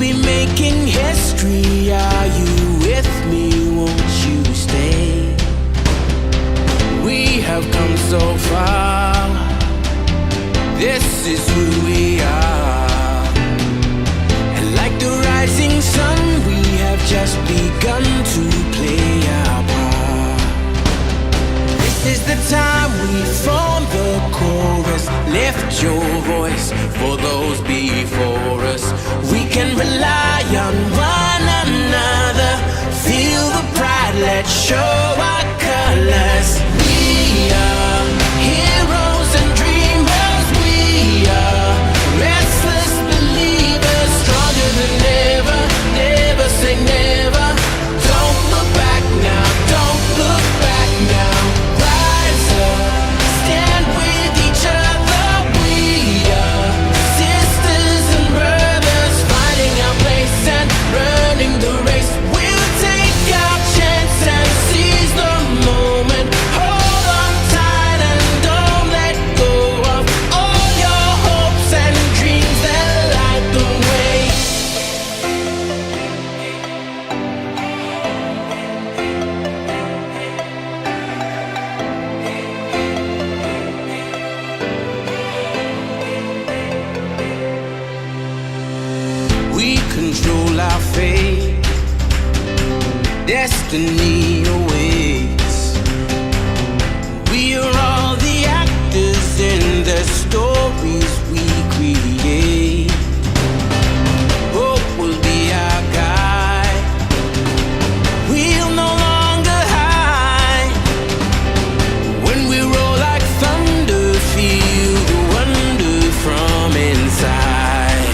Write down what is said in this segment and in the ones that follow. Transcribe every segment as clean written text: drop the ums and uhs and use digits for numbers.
be making history. Are you with me? Won't you stay? We have come so far. This is who we are. And like the rising sun, we have just begun to play our part. This is the time we form the chorus. Lift your voice for those before us. We can rely on one another. Feel the pride, let's show our colors. We are heroes and dreamers. We are restless believers, stronger than ever. Never say never. Don't look back now, don't look back now. Rise up, stand with each other. We are sisters and brothers, finding our place and running the race. We'll take our chance and seize the moment. Hold on tight and don't let go of all your hopes and dreams that light the way. We control our fate. Destiny awaits. We are all the actors in the stories we create. Hope will be our guide. We'll no longer hide. When we roll like thunder, feel the wonder from inside.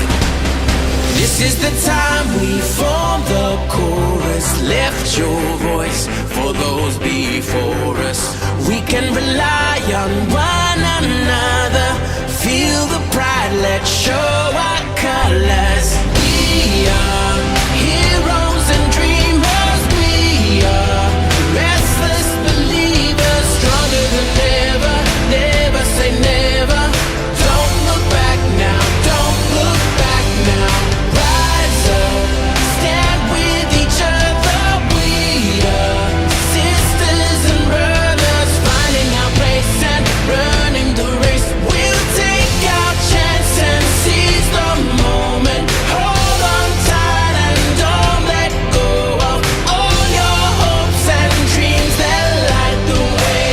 This is the time we form the chorus. Lift your voice for those before us. We can rely on one another. Feel the pride, let's show our colors. We are heroes and dreamers. We are restless believers, stronger than ever. Never say never. Don't look back now, don't look back now. Rise up, stand with each other. We are sisters and brothers, finding our place and running the race. We'll take our chance and seize the moment. Hold on tight and don't let go of all your hopes and dreams that light the way.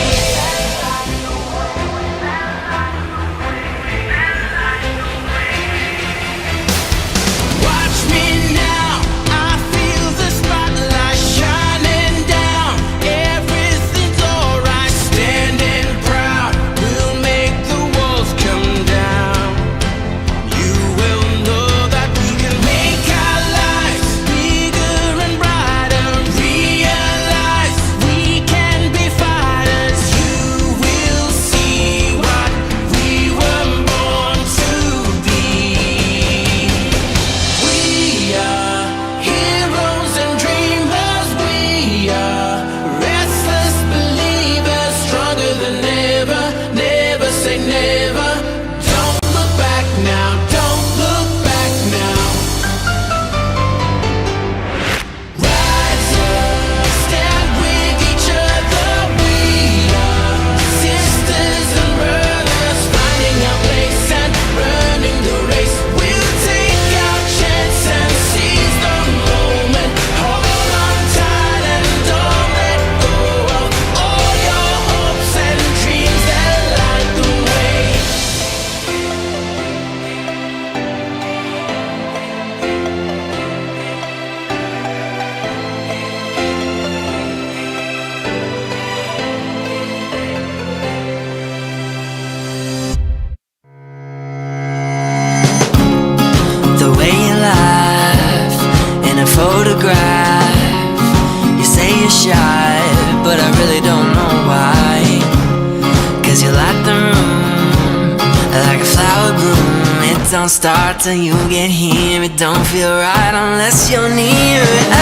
Watch me now, I feel the spotlight shining down. Everything's alright, standing proud. We'll make the walls come down. You will know that we can make our lives bigger and brighter. Realize we can be fighters. You will see what we were born to be. We are heroes and dreamers. We are restless believers, stronger than ever. Never say never. Don't look back now, don't look back now. Rise up, stand with each other. We are sisters and brothers, finding our place and running the race. We'll take our chance and seize the moment. Hold on tight and don't let go of all your hopes and dreams that light the way. The way you laugh in a photograph. You say you're shy, but I really don't know why. 'Cause you light the room like a flower bloom. It don't start till you get here. It don't feel right unless you're near it. I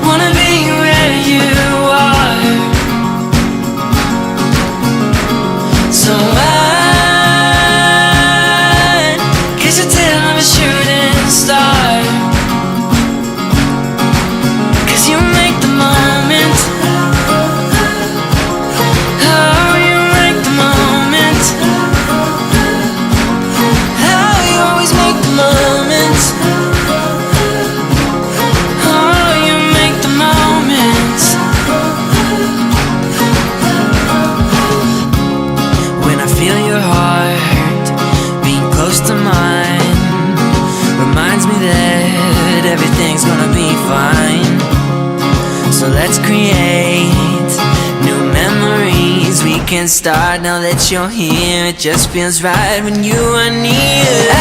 wanna be where you are. So why can't you tell can't start now that you're here. It just feels right when you are near. I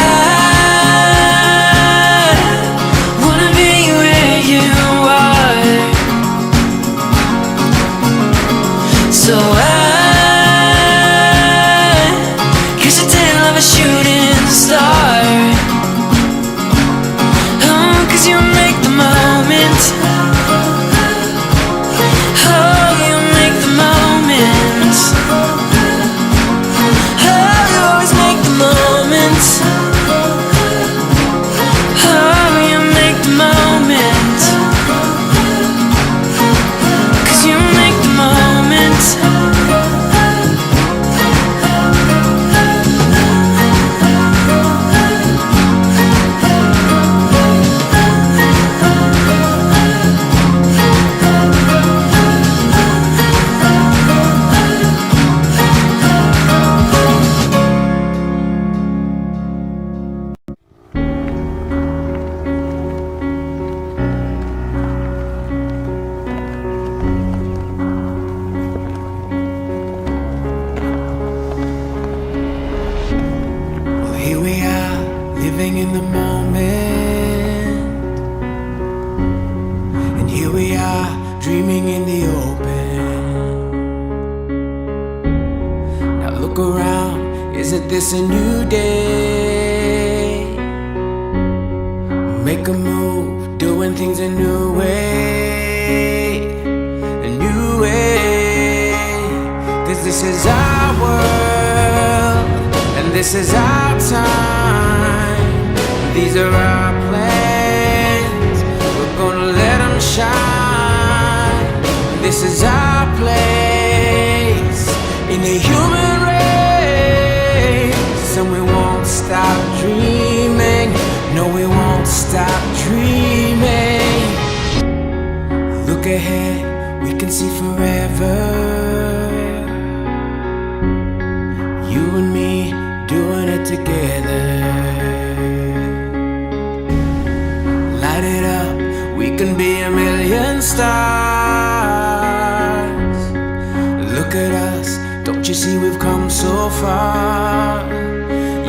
wanna be where you are. So I catch a tail of a shooting star. Oh, 'cause you make the moment. Oh, you make the moment. Oh, you always make the moment. Oh, you make the moment. 'Cause you make the moment. Well, here we are, living in the moment. And here we are, dreaming in the open. Now look around, isn't this a new day? Make a move, doing things a new way. A new way. 'Cause this is our world, and this is our time. These are our plans, we're gonna let them shine. This is our place in the human race, and we won't stop dreaming. No, we won't stop dreaming. Look ahead, we can see forever. You and me doing it together. Light it up, we can be a million stars. Look at us, don't you see we've come so far?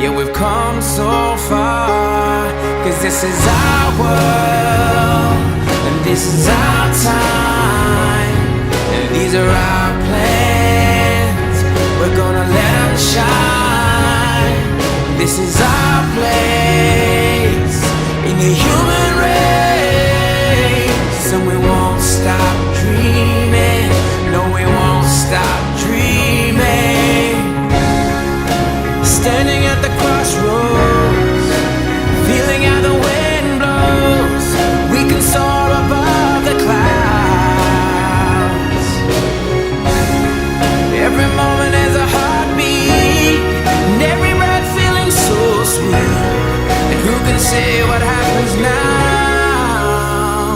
Yeah, we've come so far. 'Cause this is our world, and this is our time. And these are our plans, we're gonna let them shine. This is our place in the human race, and we won't stop dreaming. No, we won't stop dreaming. Standing at the crossroads, feeling how the wind blows. We can soar above the clouds. Every moment is a heartbeat, and every breath feeling so sweet. And who can say what happens now?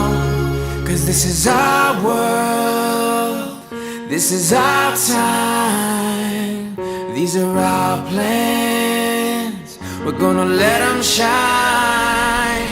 'Cause this is our world, this is our time. These are our plans, we're gonna let them shine.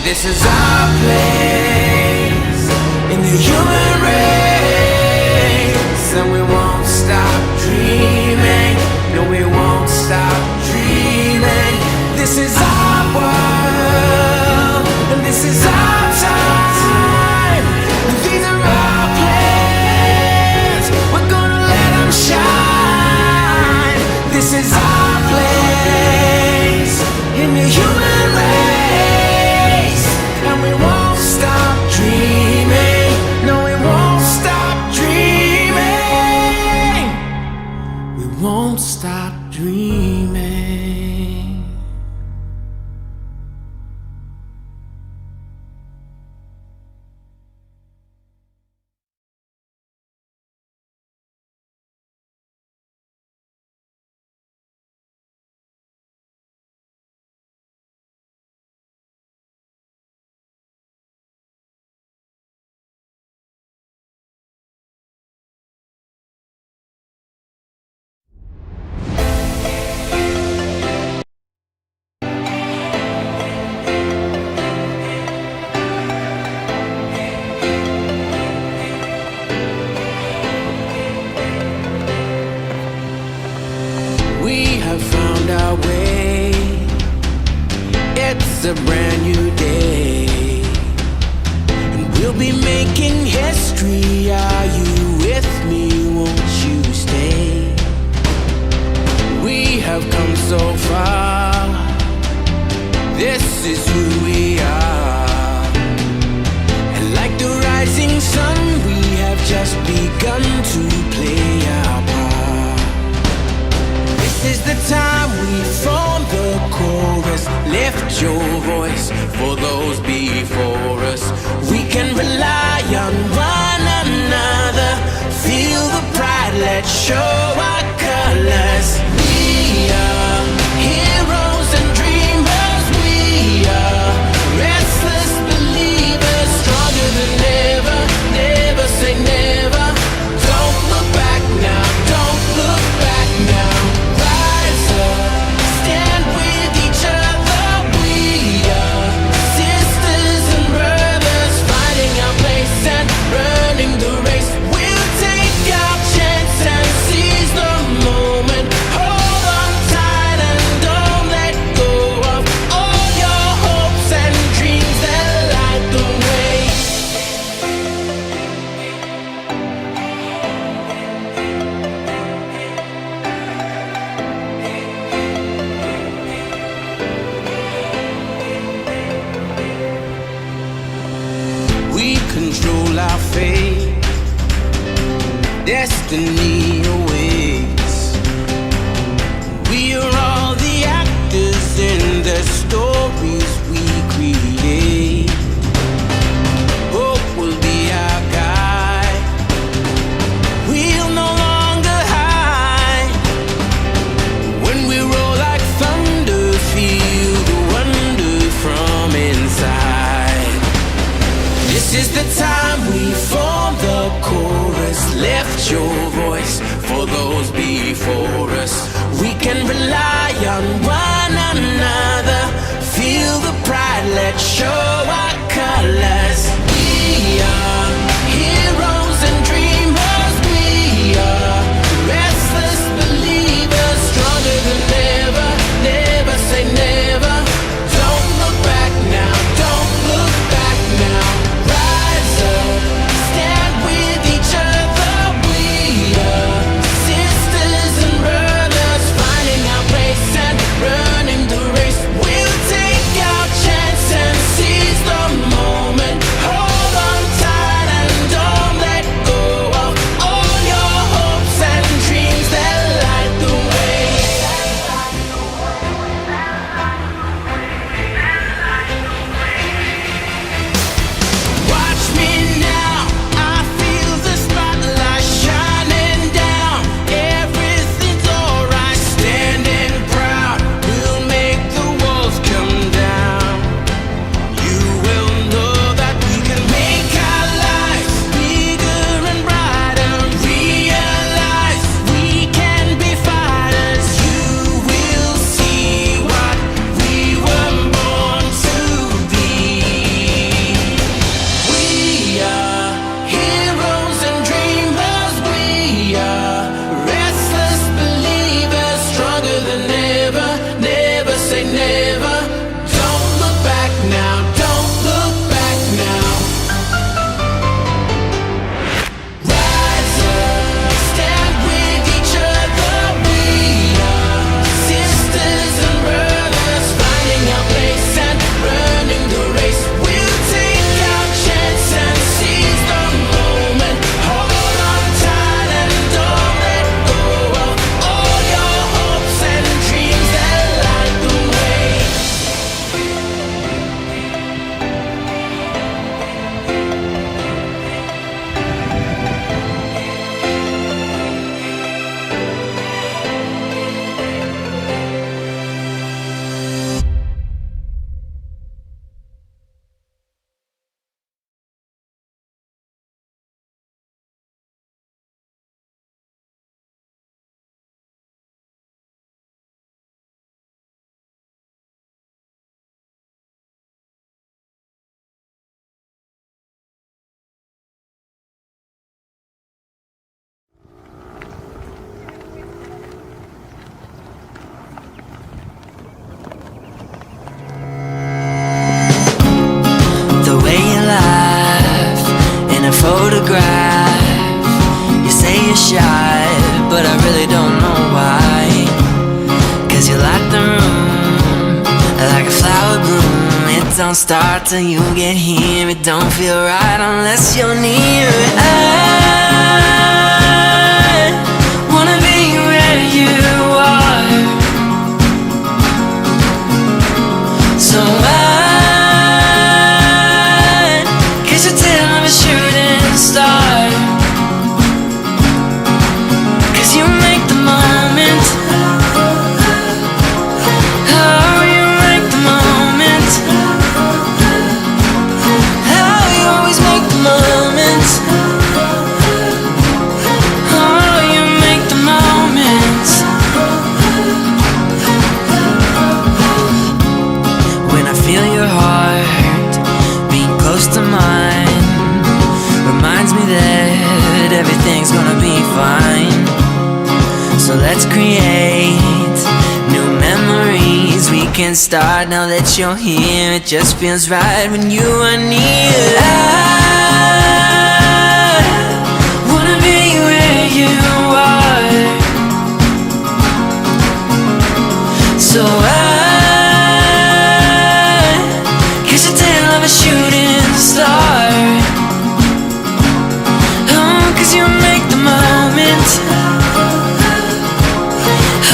This is our place in the human race, and we won't stop dreaming. No, we won't stop dreaming. This is our world, and this is our time. And these are our plans, we're gonna let them shine. This is our place in the human race, and we won't stop dreaming. No, we won't stop dreaming. We won't stop dreaming. a brand new day, and we'll be making history. Are you with me? Won't you stay? We have come so far. This is who we are. And like the rising sun, we have just begun to play our part. This is the time we form the chorus. Lift your voice for those before us. We can rely on one another. Feel the pride, let's show our colors. We are heroes and dreamers. We are restless believers, stronger than ever. Never say never. Don't look back now, don't look back now. Rise up, stand with each other. We are sisters and brothers, fighting our place and running the race. We'll take our chance and seize the moment. Hold on tight and don't let go of all your hopes and dreams that light the way. We control our fate. Destiny awaits. We are all the actors in the stories we create. Hope will be our guide. We'll no longer hide. When we roll like thunder, feel the wonder from inside. This is the time we form the chorus. Lift your voice for those before us. We can rely on one another. Feel the pride, let's show our colors. We are heroes and dreamers. We are restless believers, stronger than ever. Never say never. Don't look back now, don't look back now. Rise up, stand with each other. We are sisters and brothers, finding our place and running. things don't start till you get here. It don't feel right unless you're near. I wanna be where you are. So I catch your tail of a shooting star. 'Cause you make the moment. Oh, you make the moment. Oh, you always make the moment. Oh, you make the moment. When I feel your heart being close to mine, reminds me that everything's gonna be fine. So let's create new memories. We can start now that you're here. It just feels right when you are near. I wanna be where you are. So I catch the tail of a shooting star. Oh, 'cause you make the moment.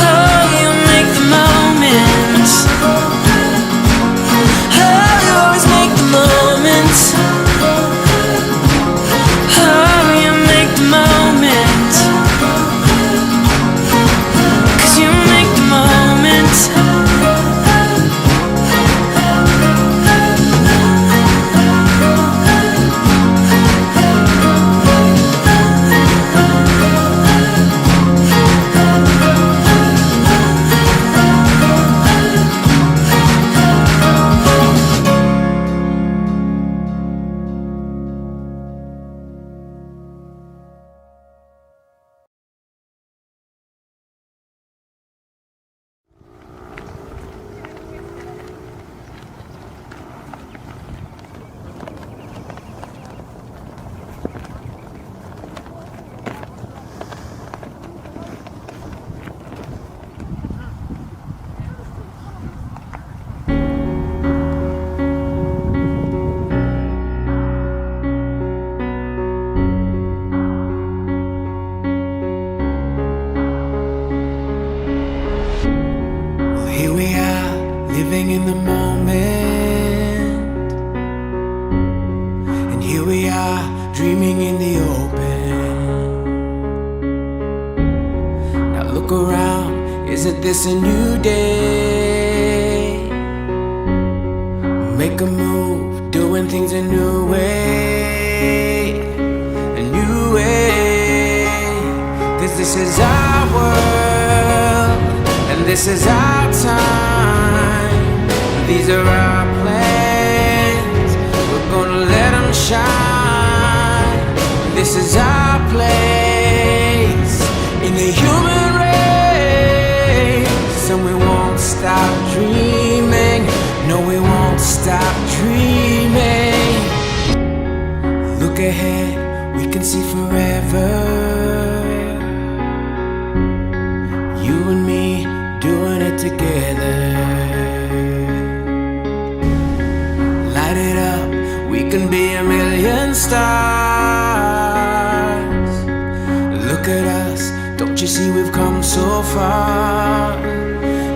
Oh, you make the moment. Oh, you always make the moment. Oh, you make the moment. 'Cause you make the moment. Here we are, living in the moment. And here we are, dreaming in the open. Now look around, isn't this a new day? Make a move, doing things a new way. A new way. 'Cause this is our world, and this is our time. These are our plans. We're gonna let them shine. This is our place in the human race, and we won't stop dreaming. No, we won't stop dreaming. Look ahead, we can see forever. You and me doing it together. Light it up, we can be a million stars. Look at us, don't you see we've come so far?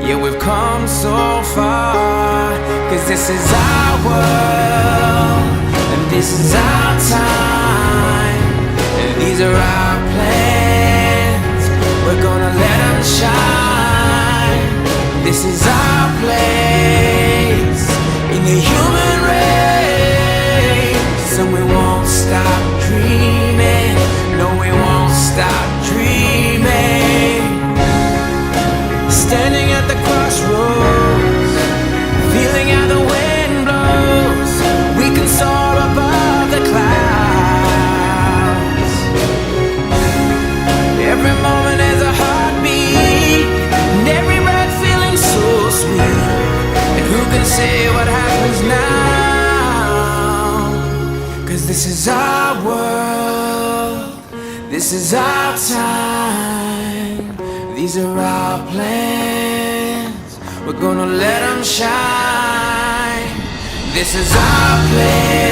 Yeah, we've come so far. 'Cause this is our world, and this is our time. And these are our plans. We're gonna let them shine. This is our place in the human race, and we won't stop dreaming. No, we won't stop dreaming. Standing at the crossroads, feeling how the wind blows. We can soar above the clouds. Every moment is a heartbeat, and every breath feeling so sweet. And who can say what happens now? 'Cause this is our world, this is our time. These are our plans. We're gonna let them shine. This is our place.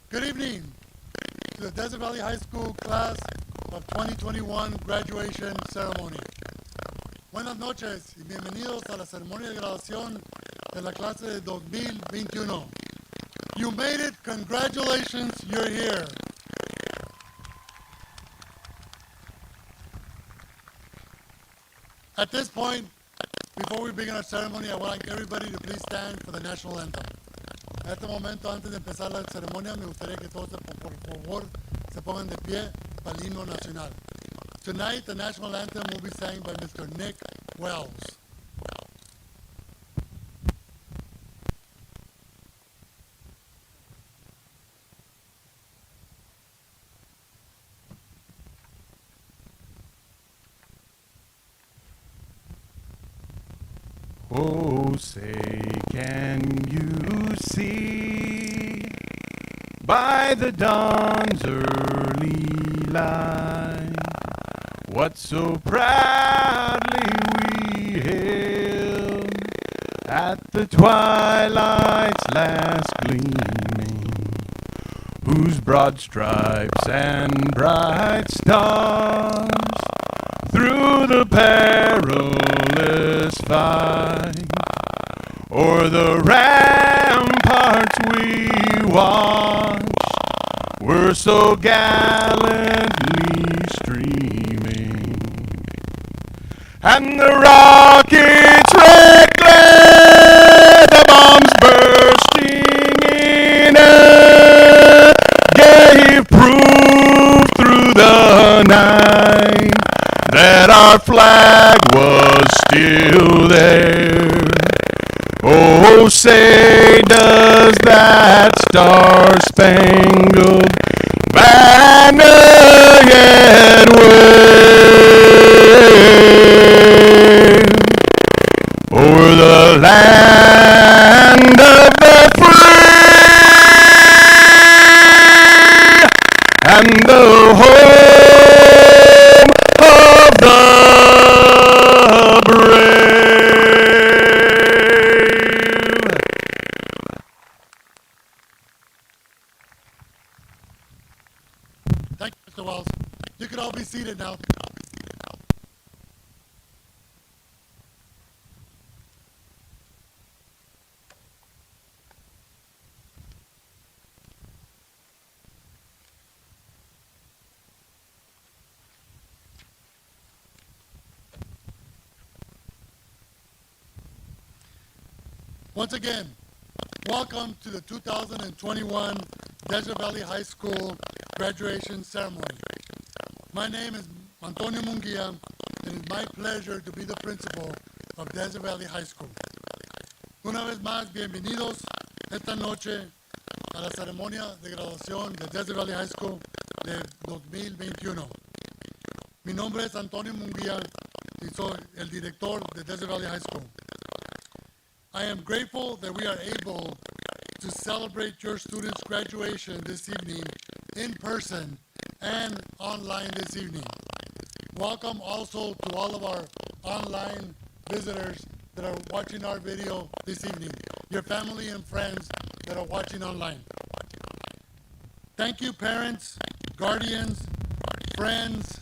Good evening to the Desert Valley High School class of 2021 graduation ceremony. Buenas noches y bienvenidos a la ceremonia de graduación de la clase de 2021. You made it. Congratulations, you're here. At this point, before we begin our ceremony, I would like everybody to please stand for the national anthem. En este momento, antes de empezar la ceremonia, me gustaría que todos, por favor, se pongan de pie para el himno nacional. Tonight, the national anthem will be sang by Mr. Nick Wells. Oh, say, can you see by the dawn's early light what so proudly we hailed at the twilight's last gleaming, whose broad stripes and bright stars through the perilous fight o'er the ramparts we watched were so gallantly streaming, and the rockets' red glare, the bombs bursting in air, gave proof through the night that our flag was still there. Oh, say, does that star-spangled banner yet wave o'er the land of the free and the home of the brave? Thank you, Mr. Wells. You can all be seated now. Once again, welcome to the 2021 Desert Valley High School graduation ceremony. My name is Antonio Munguia, and it's my pleasure to be the principal of Desert Valley High School. Una vez más, bienvenidos esta noche a la ceremonia de graduación de Desert Valley High School de 2021. Mi nombre es Antonio Munguia y soy el director de Desert Valley High School. I am grateful that we are able to celebrate your students' graduation this evening in person and online this evening. Welcome also to all of our online visitors that are watching our video this evening, your family and friends that are watching online. Thank you, parents, guardians, friends,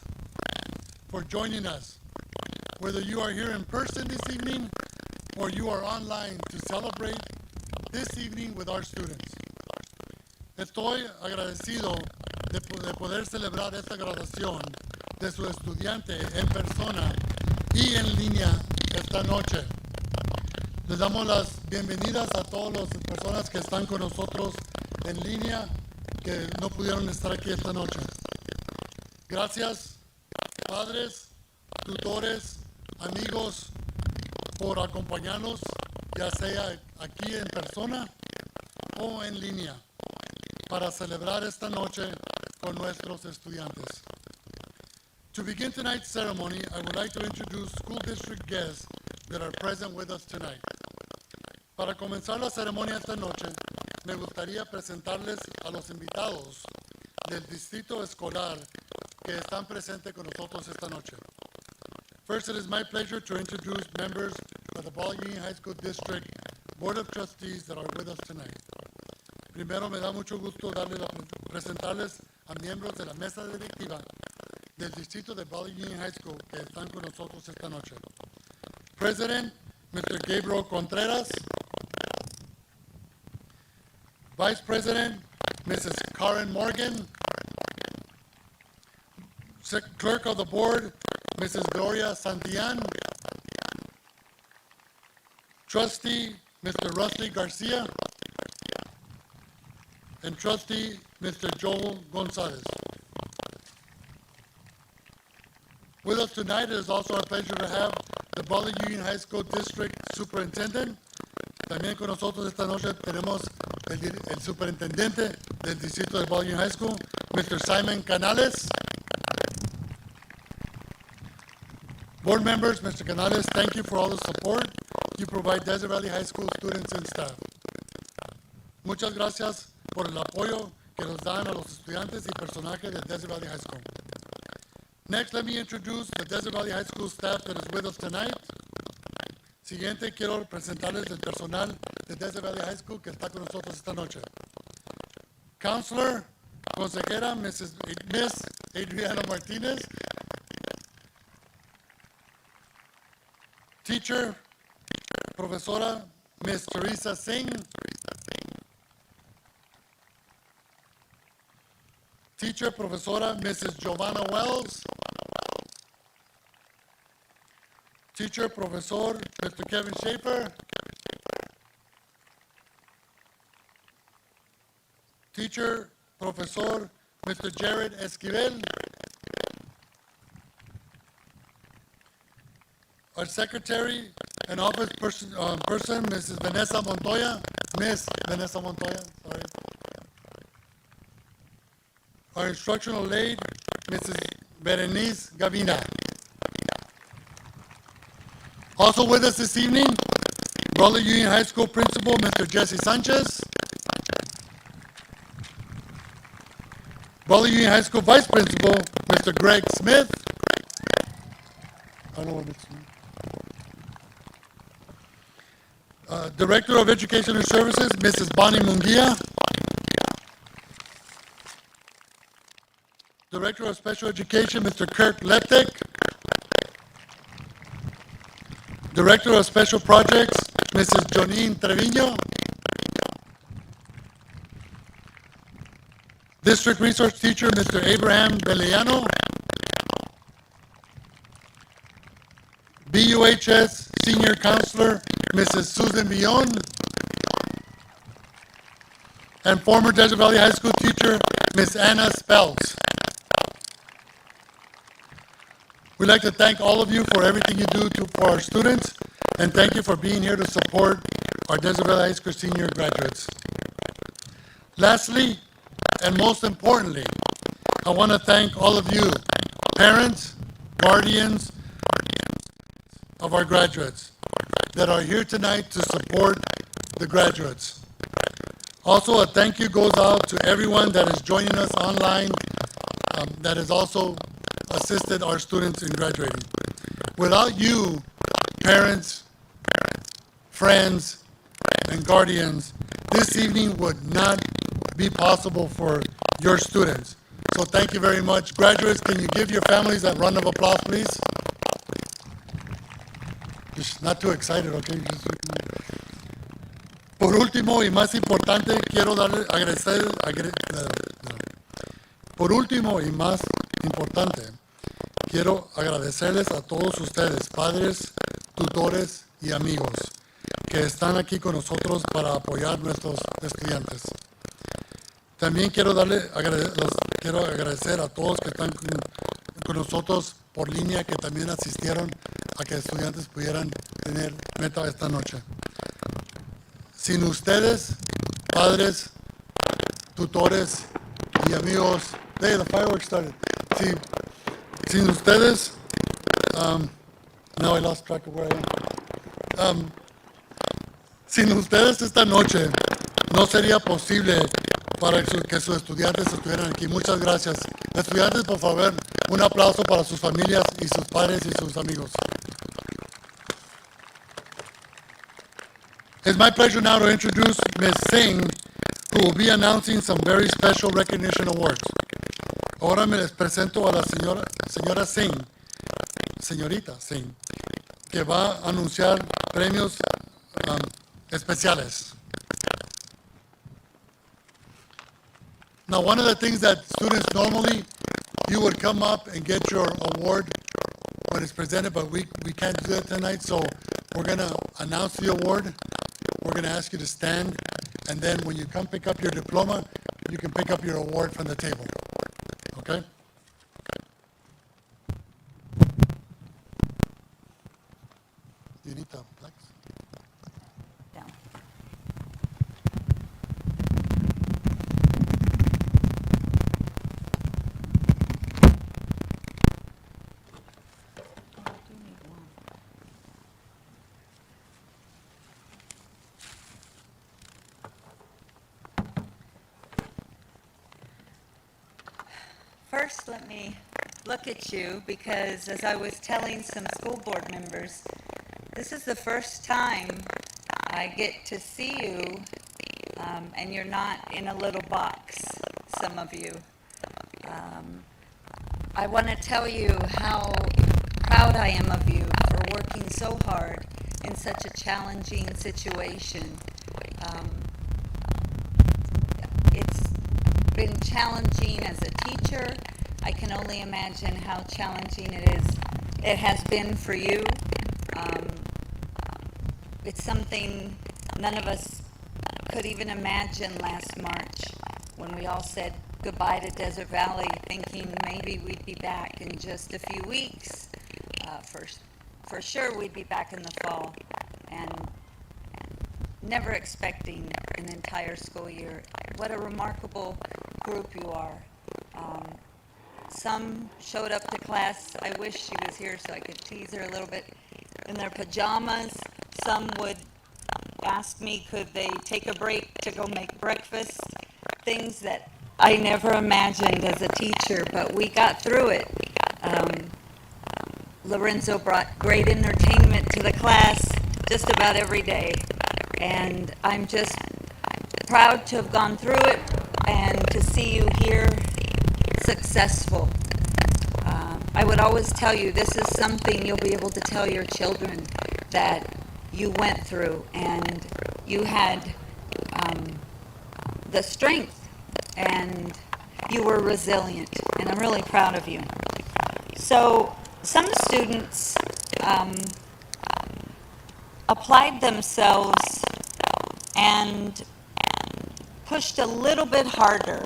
for joining us. Whether you are here in person this evening or you are online to celebrate this evening with our students. Estoy agradecido de poder celebrar esta graduación de su estudiante en persona y en línea esta noche. Les damos las bienvenidas a todas las personas que están con nosotros en línea que no pudieron estar aquí esta noche. Gracias, padres, tutores, amigos, por acompañarnos, ya sea aquí en persona o en línea, para celebrar esta noche con nuestros estudiantes. To begin tonight's ceremony, I would like to introduce school district guests that are present with us tonight. Para comenzar la ceremonia esta noche, me gustaría presentarles a los invitados del distrito escolar que están presentes con nosotros esta noche. First, it is my pleasure to introduce members of the Brawley High School District Board of Trustees that are with us tonight. Primero me da mucho gusto presentarles a miembros de la mesa directiva del distrito de Brawley Union High School que están con nosotros esta noche. President, Mr. Gabriel Contreras. Vice President, Mrs. Karen Morgan. Clerk of the Board, Mrs. Gloria Santillan. Trustee, Mr. Rusty Garcia. And Trustee, Mr. Joel Gonzalez. With us tonight, it is also our pleasure to have the Brawley Union High School District Superintendent. También con nosotros esta noche tenemos el superintendente del distrito de Brawley Union High School, Mr. Simon Canales. Board members, Mr. Canales, thank you for all the support you provide Desert Valley High School students and staff. Muchas gracias por el apoyo que nos dan a los estudiantes y personajes de Desert Valley High School. Next, let me introduce the Desert Valley High School staff that is with us tonight. Siguiente, quiero presentarles el personal de Desert Valley High School que está con nosotros esta noche. Counselor, consejera, Miss Adriana Martinez. Teacher, profesora, Miss Teresa Singh. Teacher, profesora, Mrs. Giovanna Wells. Teacher, professor, Mr. Kevin Schaefer. Teacher, professor, Mr. Jared Esquivel. Our secretary and office person, Mrs. Vanessa Montoya. Miss Vanessa Montoya, sorry. Our instructional aide, Mrs. Berenice Gavina. Also with us this evening, Brawley Union High School Principal, Mr. Jesse Sanchez. Brawley Union High School Vice Principal, Mr. Greg Smith. I don't know what it's. Director of Educational Services, Mrs. Bonnie Munguia. Director of Special Education, Mr. Kirk Leptic. Director of Special Projects, Mrs. Jonine Trevino. District Resource Teacher, Mr. Abraham Beliano. BUHS Senior Counselor, Mrs. Susan Villon. And former Desert Valley High School teacher, Miss Anna Spells. We'd like to thank all of you for everything you do for our students, and thank you for being here to support our Desert Valley High School senior graduates. Lastly, and most importantly, I want to thank all of you, parents, guardians of our graduates that are here tonight to support the graduates. Also, a thank you goes out to everyone that is joining us online, that has also assisted our students in graduating. Without you, parents, friends, and guardians, this evening would not be possible for your students. So thank you very much. Graduates, can you give your families a round of applause, please? Just not too excited, okay? Por último y más importante, quiero agradecerles a todos ustedes, padres, tutores y amigos, que están aquí con nosotros para apoyar a nuestros estudiantes. También quiero agradecer a todos que están con nosotros por línea, que también asistieron a que estudiantes pudieran tener meta esta noche. Sin ustedes, padres, tutores y amigos, the fireworks started. Sin ustedes, now I lost track of where I am. Sin ustedes esta noche no sería posible para que sus estudiantes estuvieran aquí. Muchas gracias. Estudiantes, por favor, un aplauso para sus familias y sus padres y sus amigos. It's my pleasure now to introduce Ms. Singh, who will be announcing some very special recognition awards. Ahora me les presento a la señorita Singh, que va a anunciar premios especiales. Now, one of the things that students normally, you would come up and get your award when it's presented, but we can't do that tonight, so we're going to announce the award. We're going to ask you to stand, and then when you come pick up your diploma, you can pick up your award from the table. Okay? You need the flex? Down. First, let me look at you, because as I was telling some school board members, this is the first time I get to see you, and you're not in a little box, some of you. I want to tell you how proud I am of you for working so hard in such a challenging situation. It's been challenging as a teacher. I can only imagine how challenging it has been for you. It's something none of us could even imagine last March when we all said goodbye to Desert Valley, thinking maybe we'd be back in just a few weeks. For sure we'd be back in the fall, and never expecting an entire school year. What a remarkable group you are. Some showed up to class, I wish she was here so I could tease her a little bit, in their pajamas. Some would ask me, could they take a break to go make breakfast? Things that I never imagined as a teacher, but we got through it. Lorenzo brought great entertainment to the class just about every day, and I'm just proud to have gone through it and to see you here successful. I would always tell you, this is something you'll be able to tell your children that you went through, and you had the strength, and you were resilient, and I'm really proud of you. So some students applied themselves and pushed a little bit harder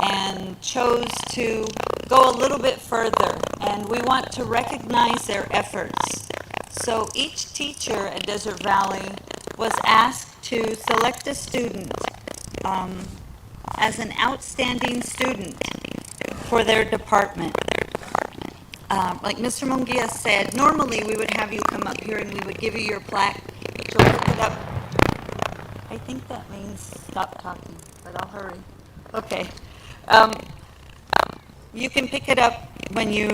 and chose to go a little bit further, and we want to recognize their efforts. So each teacher at Desert Valley was asked to select a student as an outstanding student for their department. Like Mr. Munguia said, normally we would have you come up here and we would give you your plaque, but you'll pick it up. I think that means stop talking, but I'll hurry. Okay. You can pick it up when you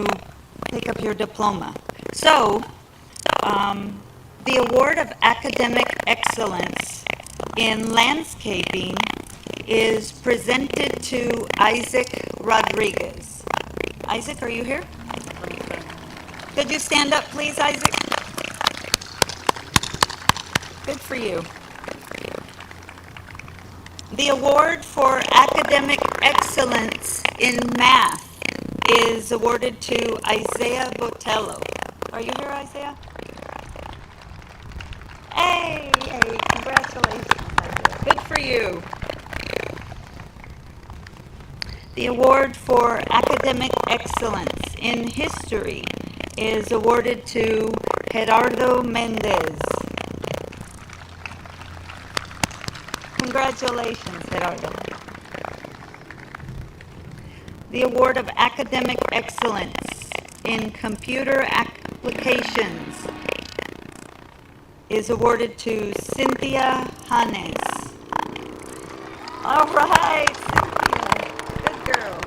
pick up your diploma. So, the award of academic excellence in landscaping is presented to Isaac Rodriguez. Isaac, are you here? Could you stand up, please, Isaac? Good for you. The award for academic excellence in math is awarded to Isaiah Botello. Are you here, Isaiah? Hey, congratulations, Isaiah. Good for you. The award for academic excellence in history is awarded to Gerardo Mendez. Congratulations, Gerardo. The award of academic excellence in computer applications is awarded to Cynthia Hanes. All right, Cynthia, good girl.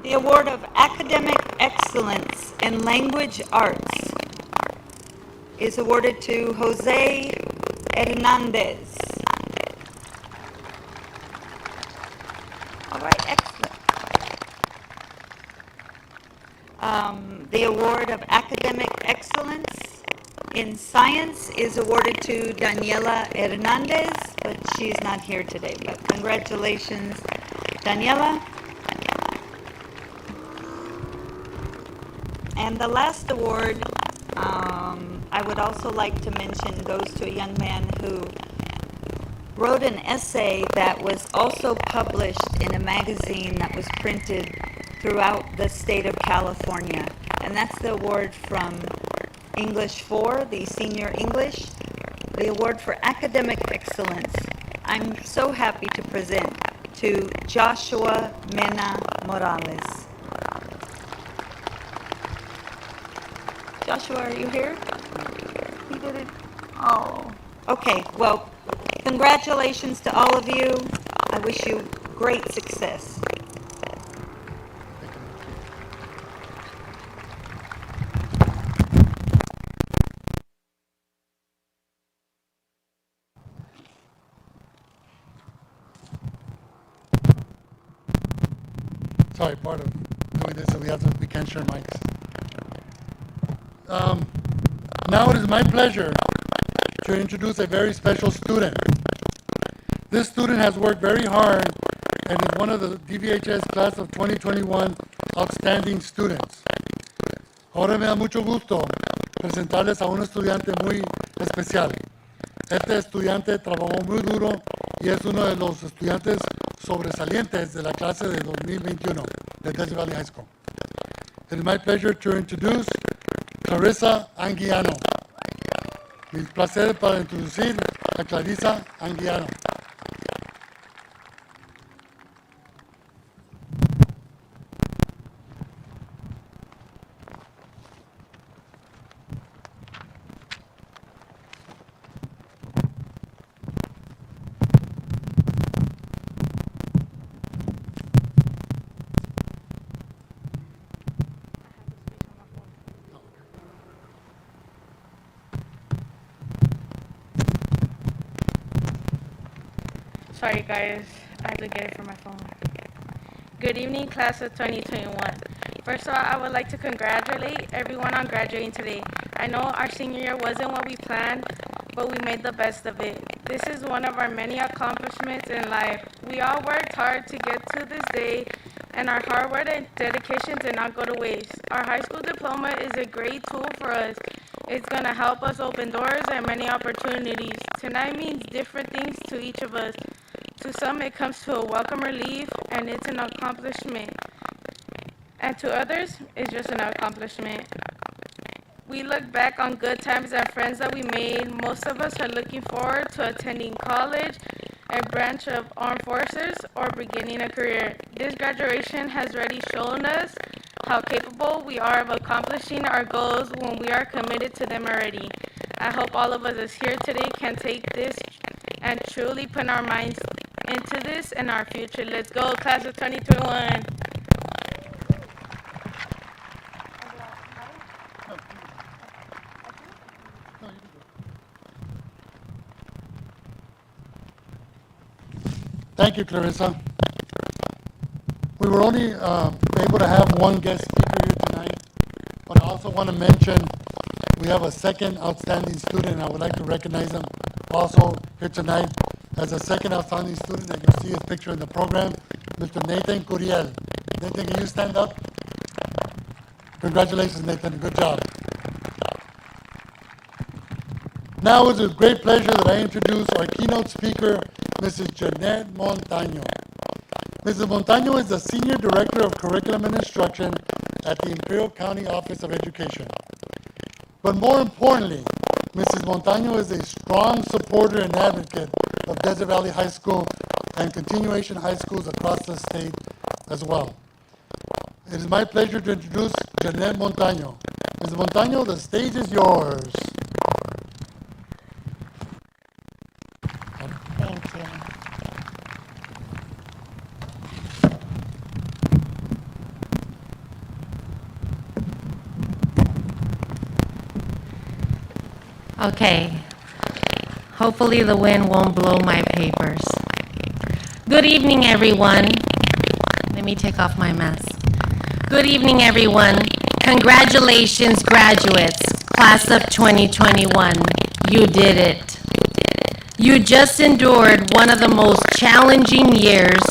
The award of academic excellence in language arts is awarded to Jose Hernandez. All right, excellent. The award of academic excellence in science is awarded to Daniela Hernandez, but she's not here today. But congratulations, Daniela. And the last award, I would also like to mention, goes to a young man who wrote an essay that was also published in a magazine that was printed throughout the state of California. And that's the award from English 4, the senior English, the award for academic excellence. I'm so happy to present to Joshua Mena Morales. Joshua, are you here? He did it. Oh, okay. Well, congratulations to all of you. I wish you great success. Sorry, part of doing this, so we can't share mics. Now it is my pleasure to introduce a very special student. This student has worked very hard and is one of the DVHS class of 2021 outstanding students. Ahora me da mucho gusto presentarles a un estudiante muy especial. Este estudiante trabajó muy duro y es uno de los estudiantes sobresalientes de la clase de 2021 de Desert Valley High School. It is my pleasure to introduce Clarissa Anguiano. Mi placer para introducir a Clarissa Anguiano. Sorry guys, I had to get it from my phone. Good evening, class of 2021. First of all, I would like to congratulate everyone on graduating today. I know our senior year wasn't what we planned, but we made the best of it. This is one of our many accomplishments in life. We all worked hard to get to this day, and our hard work and dedication did not go to waste. Our high school diploma is a great tool for us. It's going to help us open doors and many opportunities. Tonight means different things to each of us. To some, it comes to a welcome relief, and it's an accomplishment. And to others, it's just an accomplishment. We look back on good times and friends that we made. Most of us are looking forward to attending college, a branch of armed forces, or beginning a career. This graduation has already shown us how capable we are of accomplishing our goals when we are committed to them already. I hope all of us here today can take this and truly put our minds into this and our future. Let's go, class of 2021. Thank you, Clarissa. We were only able to have one guest speaker here tonight, but I also want to mention we have a second outstanding student, and I would like to recognize him also here tonight as a second outstanding student, and you see his picture in the program, Mr. Nathan Curiel. Nathan, can you stand up? Congratulations, Nathan. Good job. Now it's a great pleasure that I introduce our keynote speaker, Mrs. Jeanette Montaño. Mrs. Montaño is the Senior Director of Curriculum and Instruction at the Imperial County Office of Education. But more importantly, Mrs. Montaño is a strong supporter and advocate of Desert Valley High School and continuation high schools across the state as well. It is my pleasure to introduce Jeanette Montaño. Mrs. Montaño, the stage is yours. Thank you. Okay. Hopefully the wind won't blow my papers. Good evening, everyone. Let me take off my mask. Good evening, everyone. Congratulations, graduates, class of 2021. You did it. You just endured one of the most challenging years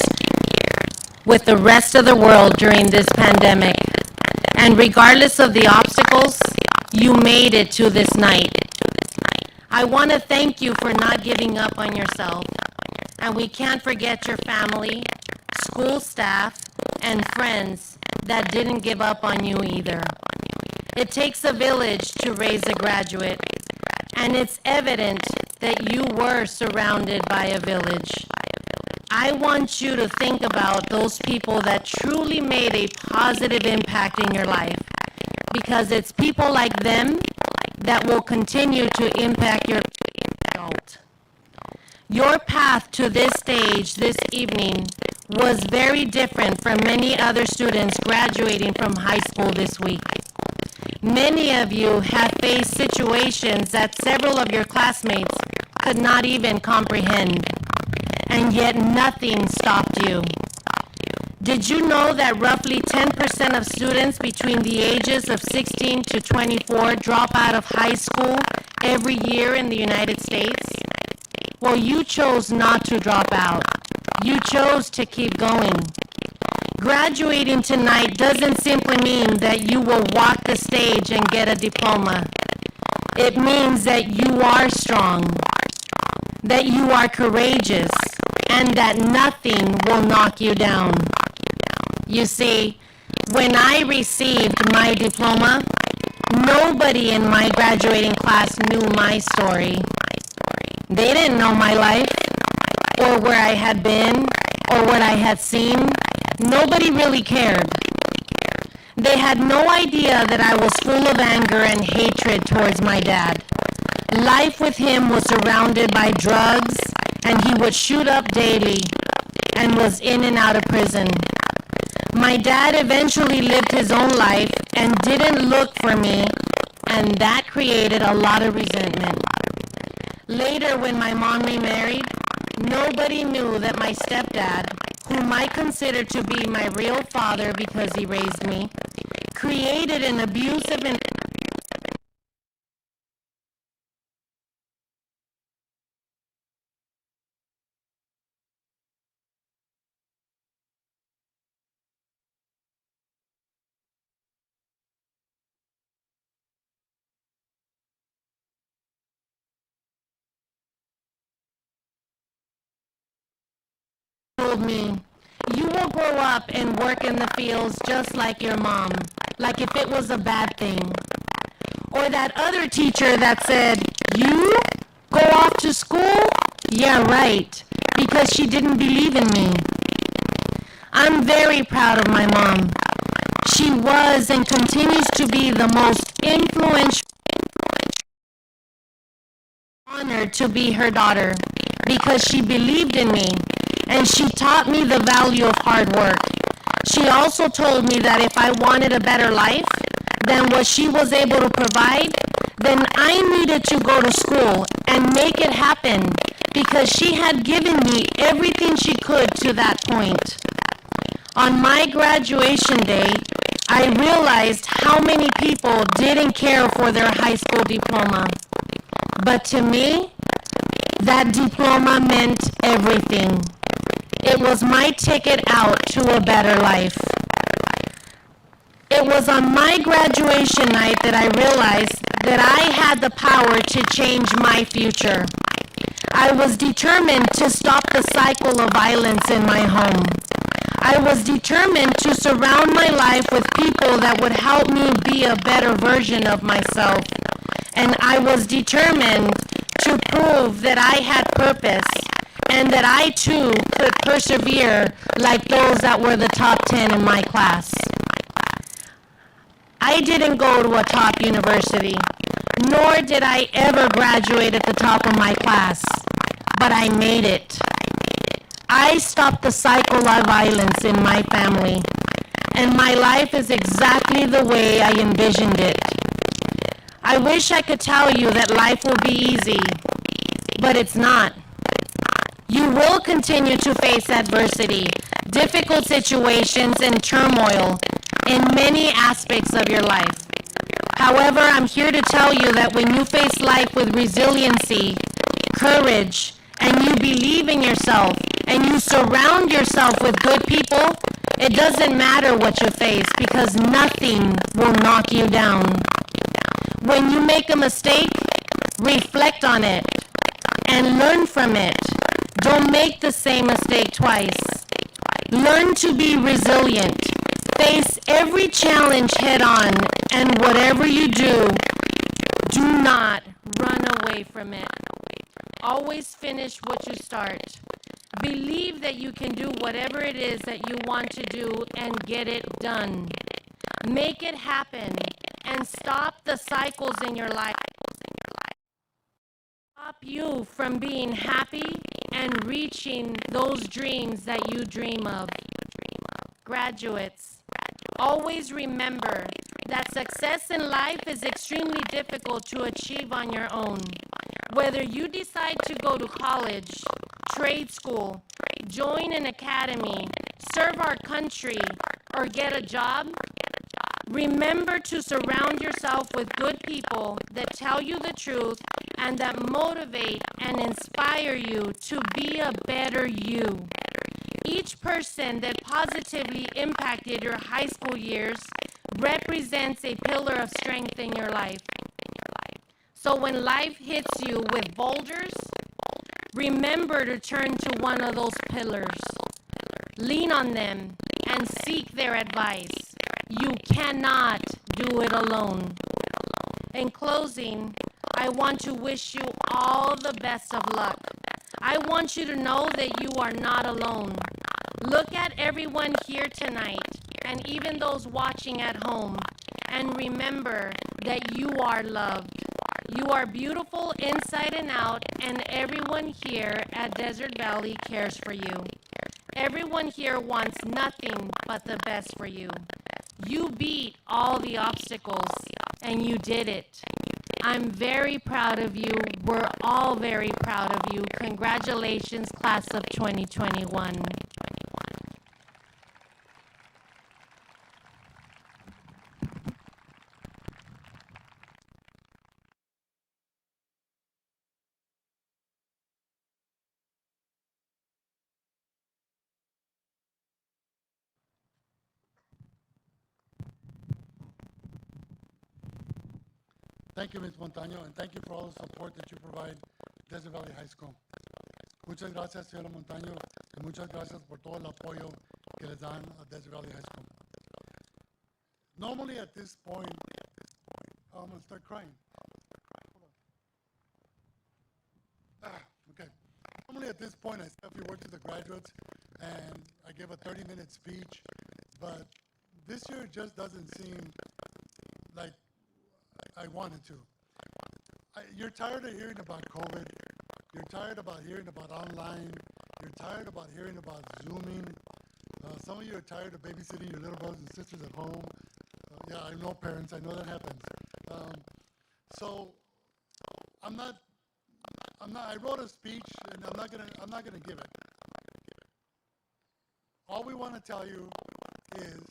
with the rest of the world during this pandemic. And regardless of the obstacles, you made it to this night. I want to thank you for not giving up on yourself. And we can't forget your family, school staff, and friends that didn't give up on you either. It takes a village to raise a graduate, and it's evident that you were surrounded by a village. I want you to think about those people that truly made a positive impact in your life, because it's people like them that will continue to impact your adult. Your path to this stage this evening was very different from many other students graduating from high school this week. Many of you have faced situations that several of your classmates could not even comprehend, and yet nothing stopped you. Did you know that roughly 10% of students between the ages of 16 to 24 drop out of high school every year in the United States? Well, you chose not to drop out. You chose to keep going. Graduating tonight doesn't simply mean that you will walk the stage and get a diploma. It means that you are strong, that you are courageous, and that nothing will knock you down. You see, when I received my diploma, nobody in my graduating class knew my story. They didn't know my life, or where I had been, or what I had seen. Nobody really cared. They had no idea that I was full of anger and hatred towards my dad. Life with him was surrounded by drugs, and he would shoot up daily and was in and out of prison. My dad eventually lived his own life and didn't look for me, and that created a lot of resentment. Later, when my mom remarried, nobody knew that my stepdad, whom I consider to be my real father because he raised me, created an abusive and told me, "You will grow up and work in the fields just like your mom," like if it was a bad thing. Or that other teacher that said, "You go off to school? Yeah, right," because she didn't believe in me. I'm very proud of my mom. She was and continues to be the most influential. Honored to be her daughter because she believed in me, and she taught me the value of hard work. She also told me that if I wanted a better life than what she was able to provide, then I needed to go to school and make it happen, because she had given me everything she could to that point. On my graduation day, I realized how many people didn't care for their high school diploma. But to me, that diploma meant everything. It was my ticket out to a better life. It was on my graduation night that I realized that I had the power to change my future. I was determined to stop the cycle of violence in my home. I was determined to surround my life with people that would help me be a better version of myself. And I was determined to prove that I had purpose and that I too could persevere like those that were the top 10 in my class. I didn't go to a top university, nor did I ever graduate at the top of my class, but I made it. I stopped the cycle of violence in my family, and my life is exactly the way I envisioned it. I wish I could tell you that life will be easy, but it's not. You will continue to face adversity, difficult situations, and turmoil in many aspects of your life. However, I'm here to tell you that when you face life with resiliency, courage, and you believe in yourself, and you surround yourself with good people, it doesn't matter what you face because nothing will knock you down. When you make a mistake, reflect on it and learn from it. Don't make the same mistake twice. Learn to be resilient. Face every challenge head on, and whatever you do, do not run away from it. Always finish what you start. Believe that you can do whatever it is that you want to do and get it done. Make it happen and stop the cycles in your life. Stop you from being happy and reaching those dreams that you dream of. Graduates, always remember that success in life is extremely difficult to achieve on your own. Whether you decide to go to college, trade school, join an academy, serve our country, or get a job, remember to surround yourself with good people that tell you the truth and that motivate and inspire you to be a better you. Each person that positively impacted your high school years represents a pillar of strength in your life. So when life hits you with boulders, remember to turn to one of those pillars. Lean on them and seek their advice. You cannot do it alone. In closing, I want to wish you all the best of luck. I want you to know that you are not alone. Look at everyone here tonight, and even those watching at home, and remember that you are loved. You are beautiful inside and out, and everyone here at Desert Valley cares for you. Everyone here wants nothing but the best for you. You beat all the obstacles, and you did it. I'm very proud of you. We're all very proud of you. Congratulations, class of 2021. Thank you, Ms. Montaño, and thank you for all the support that you provide Desert Valley High School. Muchas gracias, señora Montaño, y muchas gracias por todo el apoyo que les dan a Desert Valley High School. Normally at this point, I'm going to start crying. Okay. Normally at this point, I say a few words to the graduates, and I give a 30-minute speech, but this year it just doesn't seem like I wanted to. You're tired of hearing about COVID. You're tired about hearing about online. You're tired about hearing about Zooming. Some of you are tired of babysitting your little brothers and sisters at home. Yeah, I know parents. I know that happens. So I wrote a speech, and I'm not gonna give it. All we want to tell you is,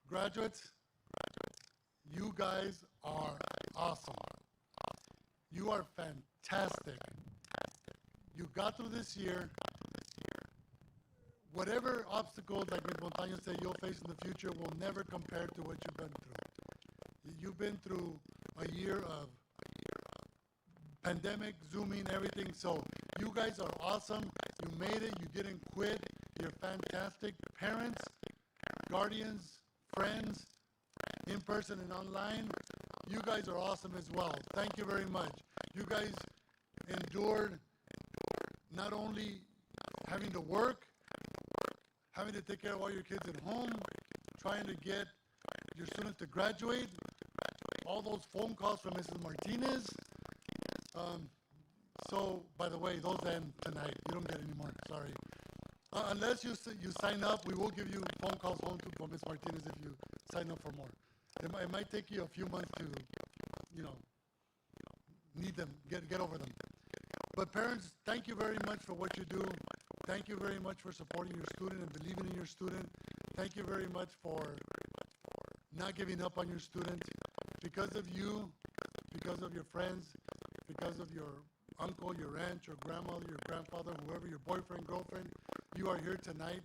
graduates, you guys are awesome. You are fantastic. You got through this year. Whatever obstacles, like Ms. Montaño said, you'll face in the future will never compare to what you've been through. You've been through a year of pandemic, Zooming, everything. So you guys are awesome. You made it. You didn't quit. You're fantastic. Parents, guardians, friends, in person and online, you guys are awesome as well. Thank you very much. You guys endured not only having to work, having to take care of all your kids at home, trying to get your students to graduate, all those phone calls from Mrs. Martinez. So, by the way, those end tonight. You don't get any more, sorry. Unless you sign up, we will give you phone calls home from Ms. Martinez if you sign up for more. It might take you a few months to need them, get over them. But parents, thank you very much for what you do. Thank you very much for supporting your student and believing in your student. Thank you very much for not giving up on your student. Because of you, because of your friends, because of your uncle, your aunt, your grandmother, your grandfather, whoever, your boyfriend, girlfriend, you are here tonight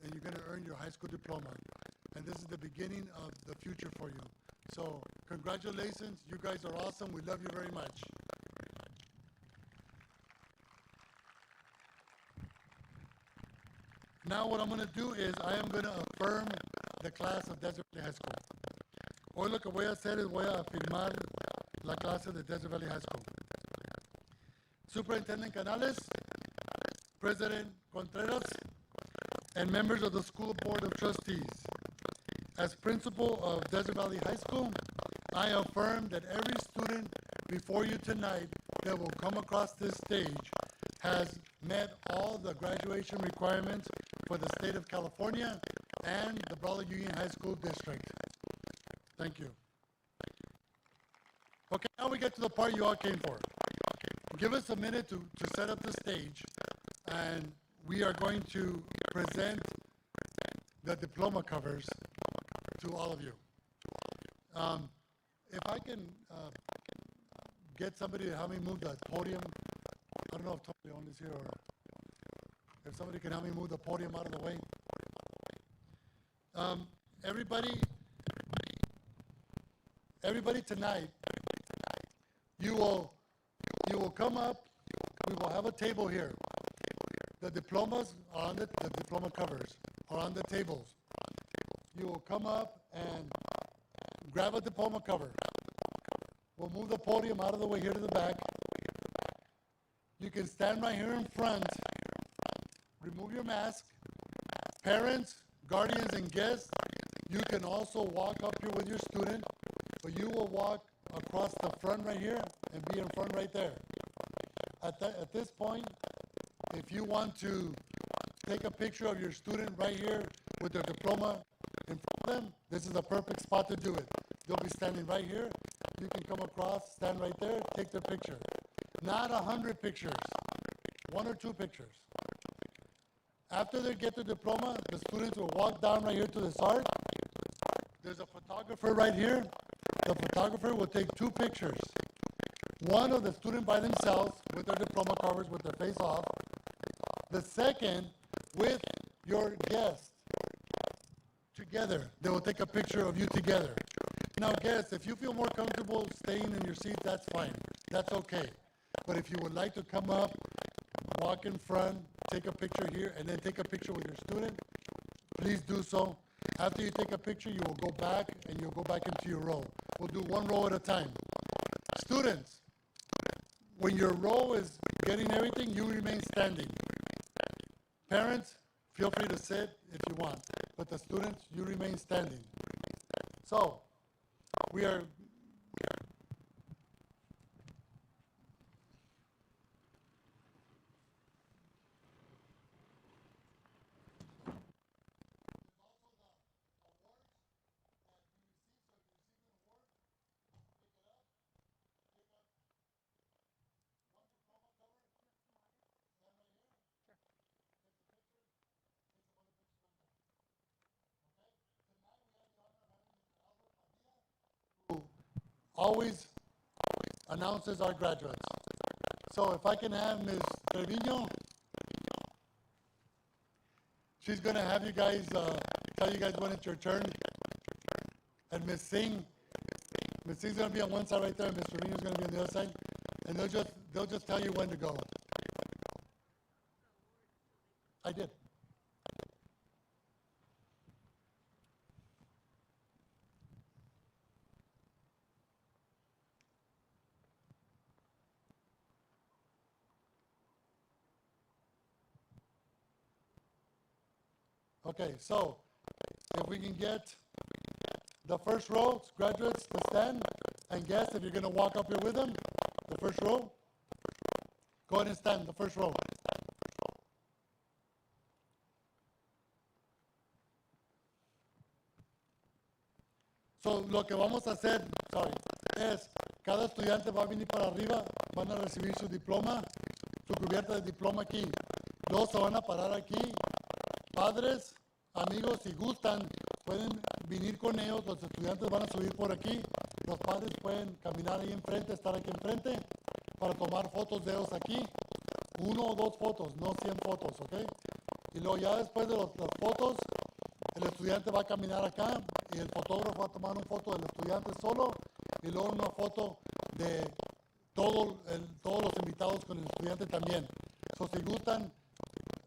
and you're going to earn your high school diploma. And this is the beginning of the future for you. So congratulations, you guys are awesome. We love you very much. Now what I'm going to do is I am going to affirm the class of Desert Valley High School. Hoy lo que voy a hacer es voy a afirmar la clase de Desert Valley High School. Superintendent Canales, President Contreras, and members of the School Board of Trustees. As principal of Desert Valley High School, I affirm that every student before you tonight that will come across this stage has met all the graduation requirements for the state of California and the Brawley Union High School District. Thank you. Okay, now we get to the part you all came for. Give us a minute to set up the stage, and we are going to present the diploma covers to all of you. If I can get somebody to help me move the podium, I don't know if Tony Leon is here, or if somebody can help me move the podium out of the way. Everybody tonight, you will come up, we will have a table here. The diplomas are on the diploma covers are on the tables. You will come up and grab a diploma cover. We'll move the podium out of the way here to the back. You can stand right here in front. Remove your mask. Parents, guardians, and guests, you can also walk up here with your student, but you will walk across the front right here and be in front right there. At this point, if you want to take a picture of your student right here with their diploma in front of them, this is the perfect spot to do it. They'll be standing right here. You can come across, stand right there, take their picture. Not 100 pictures, 1 or 2 pictures. After they get the diploma, the students will walk down right here to this arc. There's a photographer right here. The photographer will take 2 pictures. One of the student by themselves with their diploma covers with their face off. The second with your guest together. They will take a picture of you together. Now guests, if you feel more comfortable staying in your seat, that's fine. That's okay. But if you would like to come up, walk in front, take a picture here, and then take a picture with your student, please do so. After you take a picture, you will go back and you'll go back into your row. We'll do 1 row at a time. Students, when your row is getting everything, you remain standing. Parents, feel free to sit if you want, but the students, you remain standing. So, we are always announces our graduates. So if I can have Ms. Trevino, she's going to have you guys, tell you guys when it's your turn. And Ms. Singh's going to be on one side right there, and Ms. Trevino's going to be on the other side. And they'll just tell you when to go. I did. Okay, so if we can get the first row, graduates to stand, and guests, if you're going to walk up here with them, the first row, go ahead and stand, the first row. So lo que vamos a hacer, es Cada estudiante va a venir para arriba, van a recibir su diploma, su cubierta de diploma aquí. Luego se van a parar aquí. Padres, amigos, si gustan, pueden venir con ellos. Los estudiantes van a subir por aquí. Los padres pueden caminar ahí enfrente, estar aquí enfrente para tomar fotos de ellos aquí. 1 o 2 fotos, no 100 fotos, ¿ok? Y luego ya después de las fotos, el estudiante va a caminar acá y el fotógrafo va a tomar una foto del estudiante solo y luego una foto de todos los invitados con el estudiante también. So, si gustan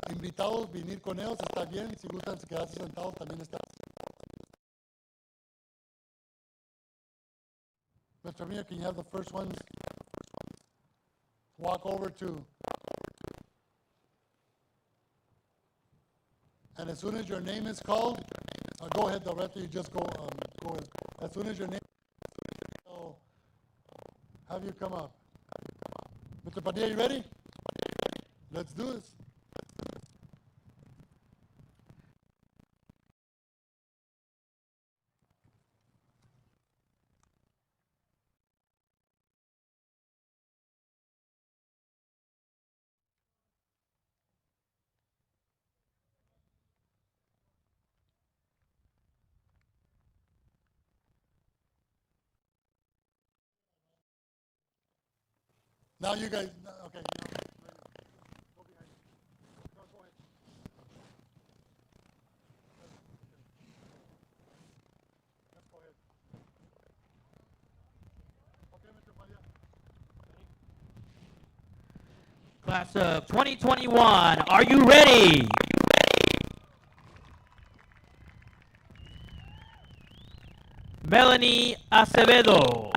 invitados venir con ellos, está bien. Si gustan quedarse sentados, también está bien. Mr. Mia, can you have the first ones walk over to... And as soon as your name is called, go ahead, the rest of you just go ahead. As soon as your name so have you come up. Mr. Padilla, you ready? Let's do this. Now you guys, okay. Go behind. Go ahead. Let's go ahead. Okay, Mr. Padilla. Class of 2021, are you ready? Melanie Acevedo.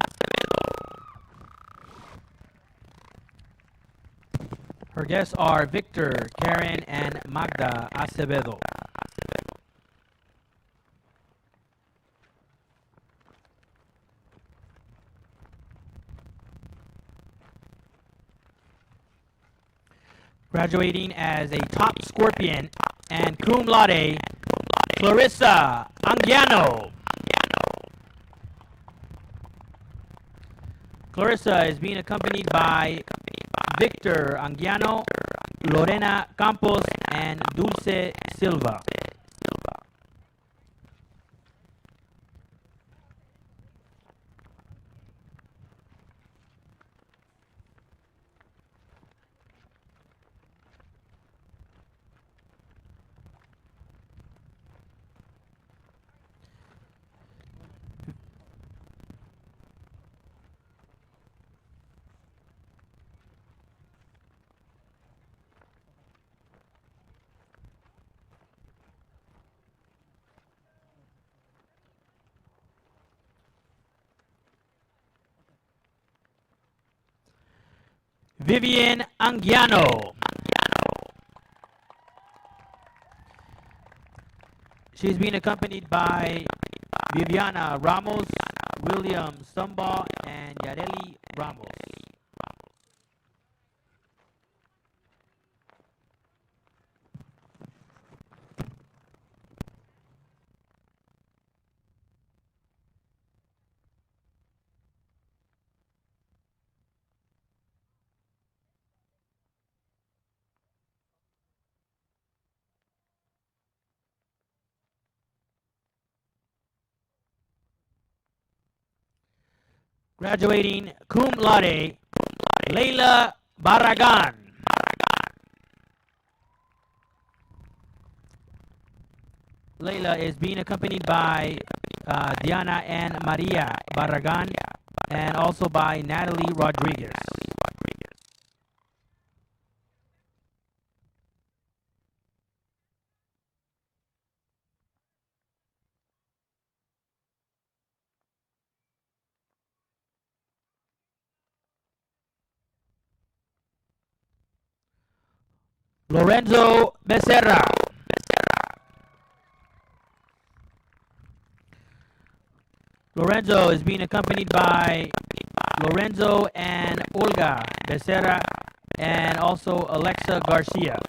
Her guests are Victor, Karen, and Magda Acevedo. Graduating as a top scorpion and cum laude, Clarissa Anguiano. Clarissa is being accompanied by Victor Anguiano, Lorena Campos, and Dulce Silva. Vivian Anguiano. She's being accompanied by Viviana Ramos, William Stumbaugh, and Yareli Ramos. Graduating cum laude, Leila Barragan. Leila is being accompanied by Diana and Maria Barragan, and also by Natalie Rodriguez. Lorenzo Becerra. Lorenzo is being accompanied by Lorenzo and Olga Becerra, and also Alexa Garcia.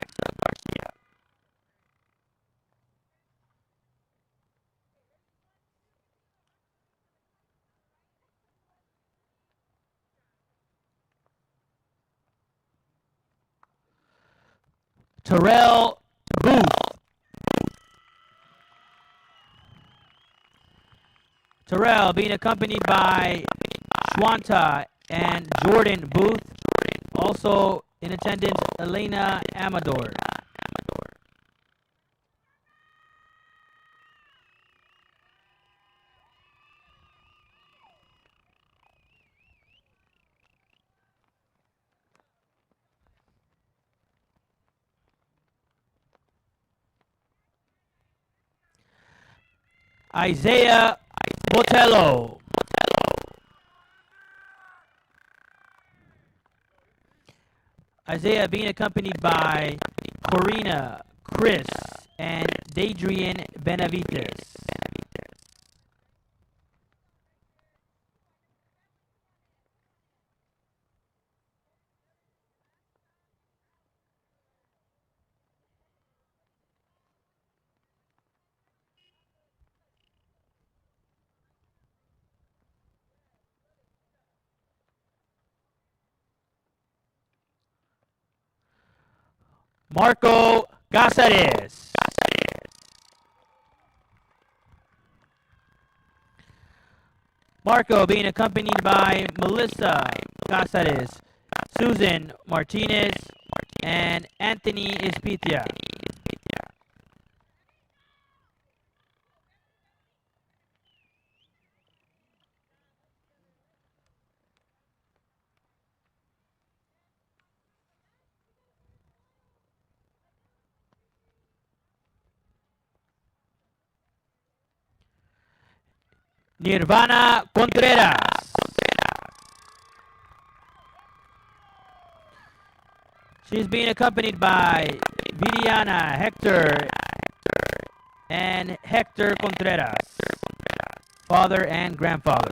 Terrell Booth. Terrell being accompanied by Shwanta and Jordan Booth. Also in attendance, Elena Amador. Isaiah Botello. Isaiah being accompanied by Corina, Chris, and Dadrian Benavides. Marco Casares. Marco being accompanied by Melissa Casares, Susan Martinez, and Anthony Espitia. Nirvana Contreras. She's being accompanied by Viriana Hector and Hector Contreras, father and grandfather.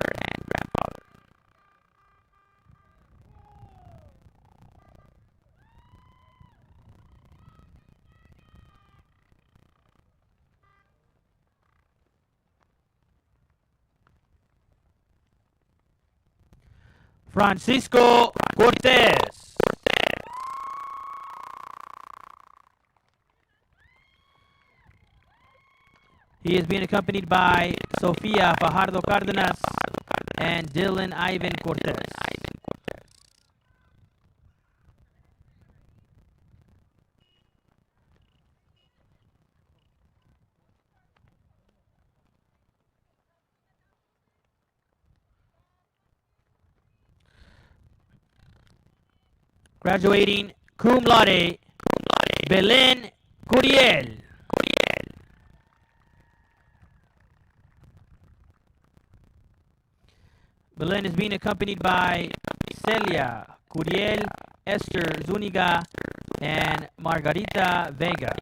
Francisco Cortez. He is being accompanied by Sofia Fajardo Cardenas and Dylan Ivan Cortez. Graduating cum laude, Belen Curiel. Belen is being accompanied by Celia Curiel, Esther Zuniga, and Margarita Vega.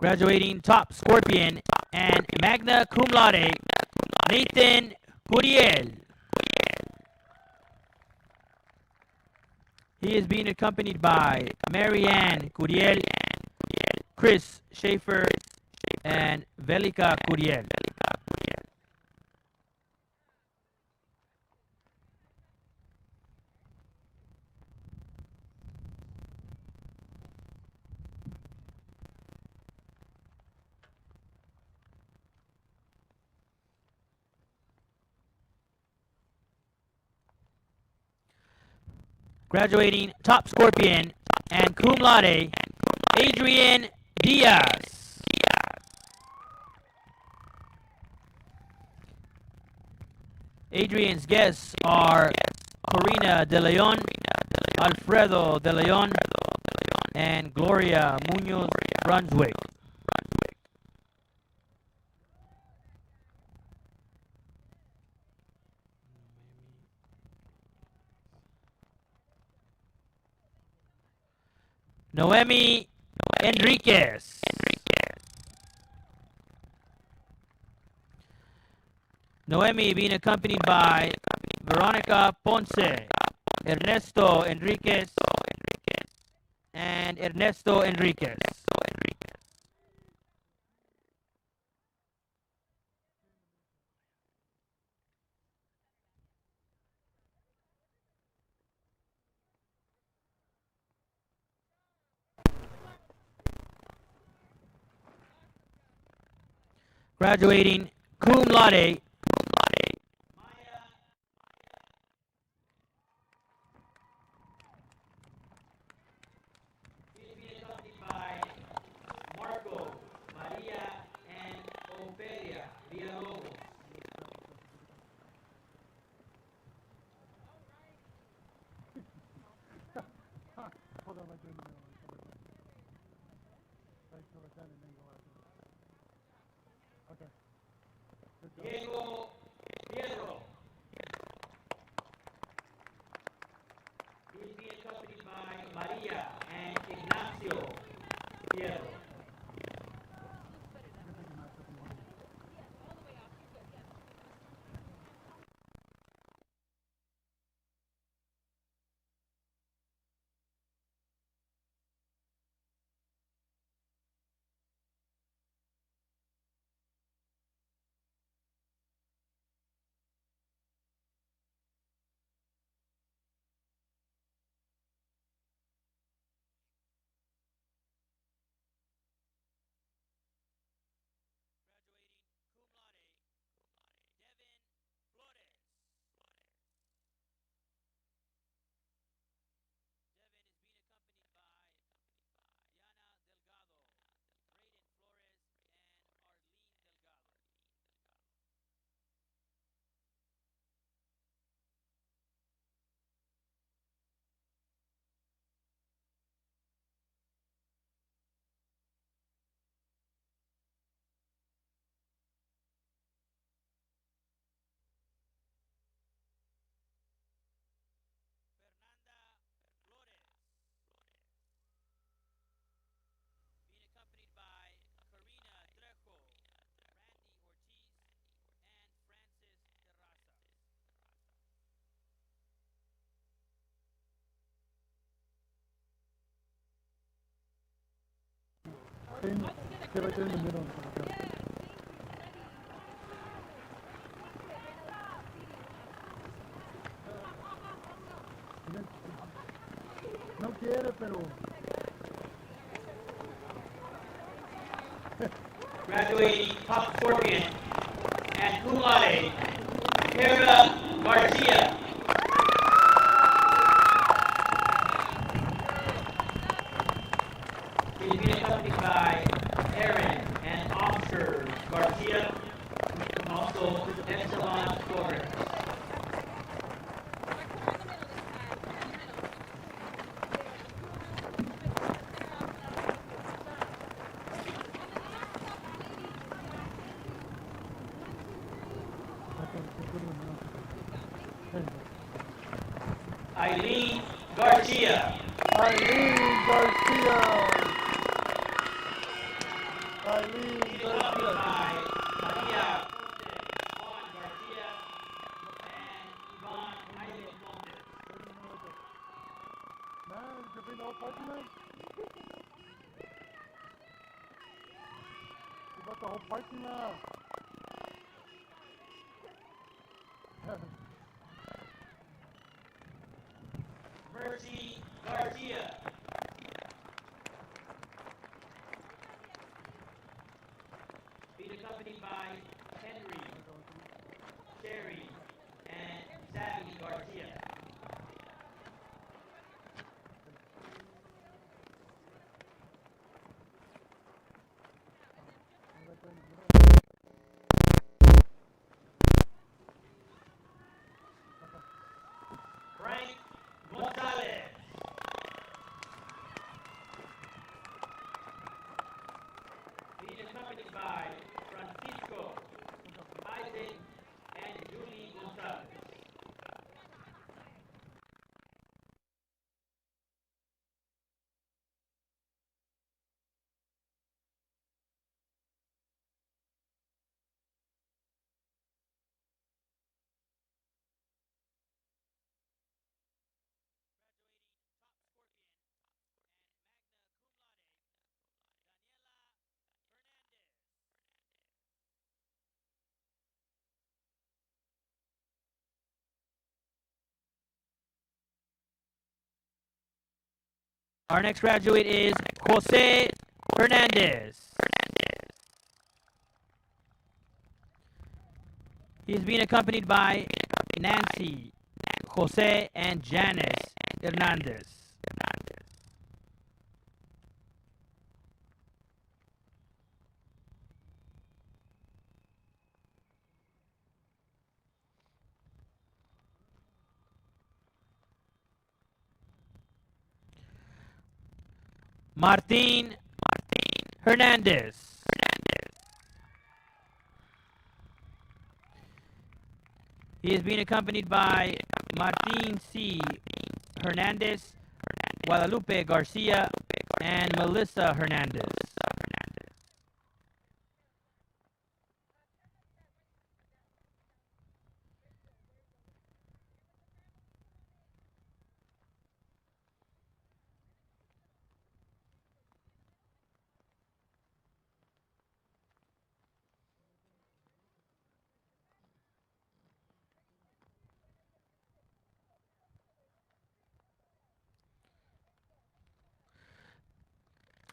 Graduating top scorpion and magna cum laude, Nathan Curiel. He is being accompanied by Marianne Curiel, Chris Schaefer, and Velika Curiel. Graduating top scorpion and cum laude, Adrian Diaz. Adrian's guests are Corina De Leon, Alfredo De Leon, and Gloria Munoz Brunswick. Noemi Enriquez. Noemi being accompanied by Veronica Ponce, Ernesto Enriquez, and Ernesto Enriquez. Graduating cum laude, by Marco, Maria, and Ofelia Villalobos. Hold on, I'm doing the right to attend and then go after. Okay. Good job. Diego Piedro. He's being accompanied by Maria and Ignacio Piedro. Graduating cum laude, Devin Flores. Devin is being accompanied by Diana Delgado, Brayden Flores, and Arlene Delgado. Fernanda Flores, being accompanied by Karina Trejo, Randy Ortiz, and Francis Terraza. Stay right there in the middle. No quiere, pero... Graduating top scorpion and cum laude, Carla Garcia. She's being accompanied by Aaron and Oscar Garcia, also Epsilon Flores. Eileen Garcia. Eileen Garcia. Eileen Being accompanied Garcia. by Maria Juan Garcia and Yvonne Isaac Montes. Man, you bring the whole party tonight? You brought the whole party now. Mercy Garcia. Being accompanied by Henry, Sherry, and Savvy Garcia. Frank Gonzalez. Being accompanied by Francisco, Isaac, and Julie Gonzalez. Our next graduate is Jose Hernandez. He is being accompanied by Nancy, Jose, and Janice Hernandez. Martin Hernandez. He is being accompanied by Martin C. Hernandez, Guadalupe Garcia, and Melissa Hernandez.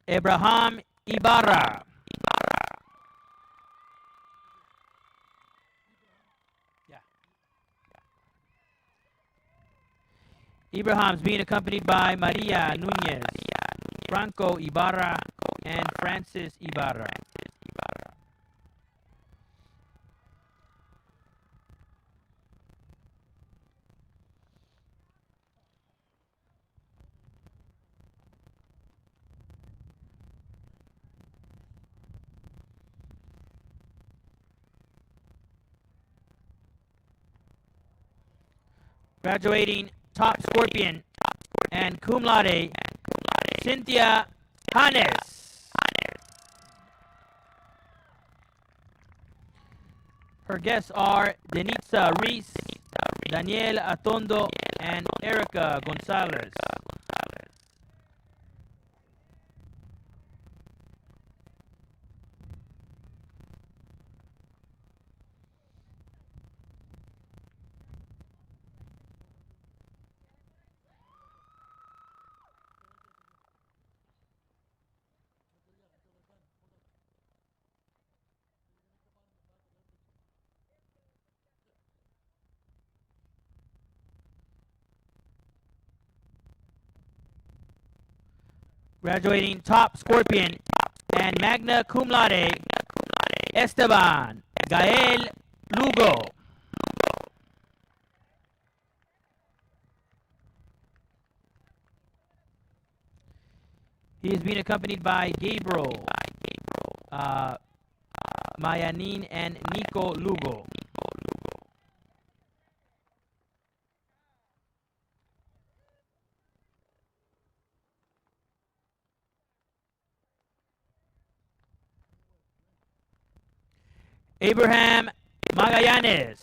Abraham Ibarra. Yeah. Ibrahim's being accompanied by Maria Nunez, Franco Ibarra, and Francis Ibarra. Graduating top scorpion and cum laude, Cynthia Hannes. Her guests are Denitza Reese, Daniel Atondo, and Erica Gonzalez. Graduating top scorpion and magna cum laude, Esteban Gael Lugo. He is being accompanied by Gabriel, Mayanin, and Nico Lugo. Abraham Magallanes.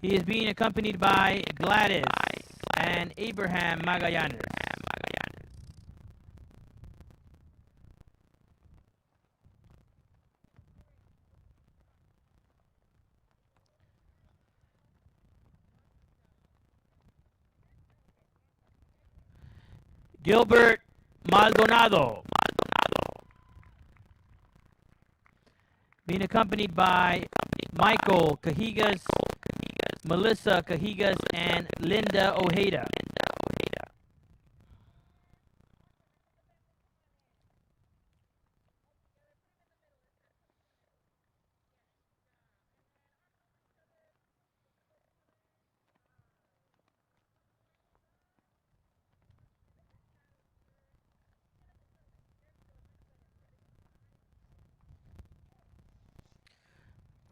He is being accompanied by Gladys and Abraham Magallanes. Gilbert Maldonado. Being accompanied by Michael Cajigas, Melissa Cajigas, and Linda Ojeda.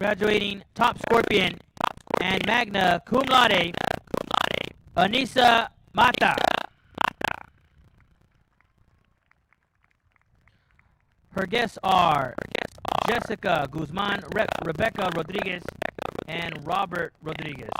Graduating top scorpion and magna cum laude, Anissa Mata. Her guests are Jessica Guzman, Rebecca Rodriguez, and Robert Rodriguez.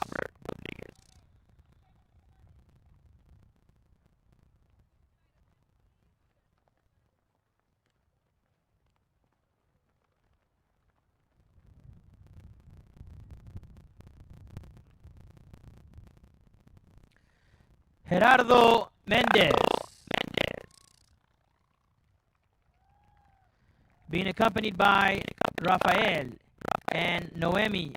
Gerardo Mendez. Being accompanied by Rafael and Noemi.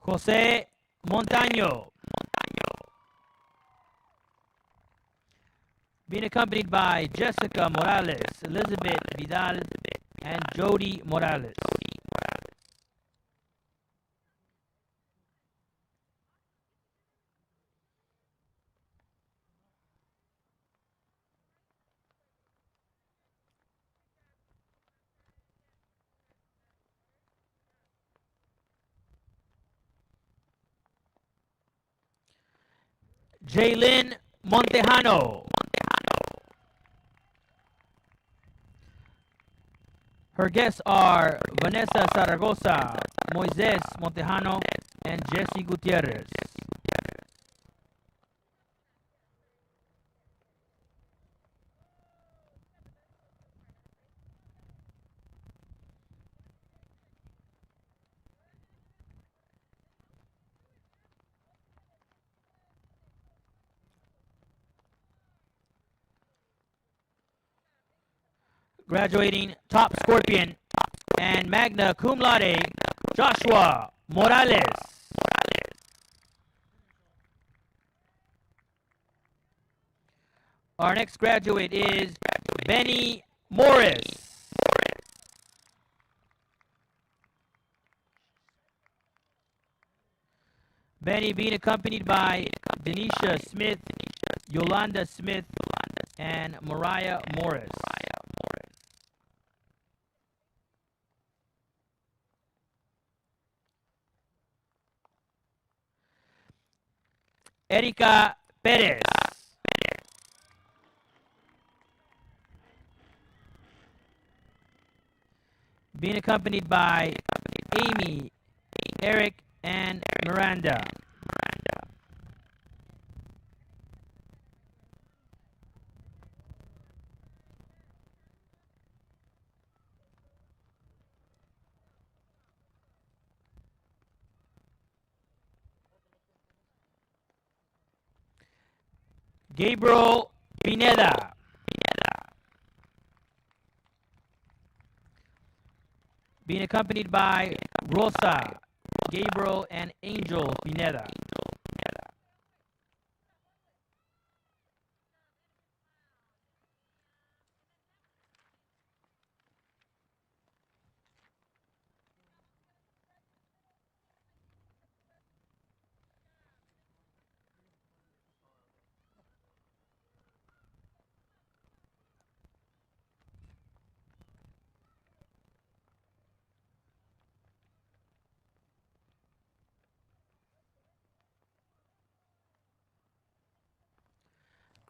Jose Montaño. Being accompanied by Jessica Morales, Elizabeth Vidal, and Jody Morales. Jaylin Montejano. Her guests are Vanessa Zaragoza, Moises Montejano, and Jesse Gutierrez. Graduating top scorpion and magna cum laude, Joshua Morales. Our next graduate is Benny Morris. Benny being accompanied by Denisha Smith, Yolanda Smith, and Mariah Morris. Erika Perez. Being accompanied by Amy, Eric, and Miranda. Gabriel Pineda. Being accompanied by Rosa, Gabriel, and Angel Pineda.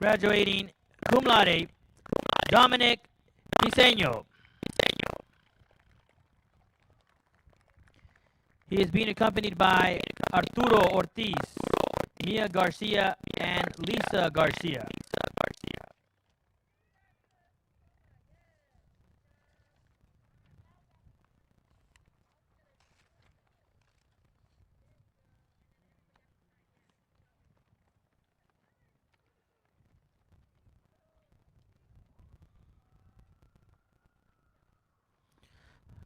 Graduating cum laude, Dominic Diseño. He is being accompanied by Arturo Ortiz, Mia Garcia, and Lisa Garcia.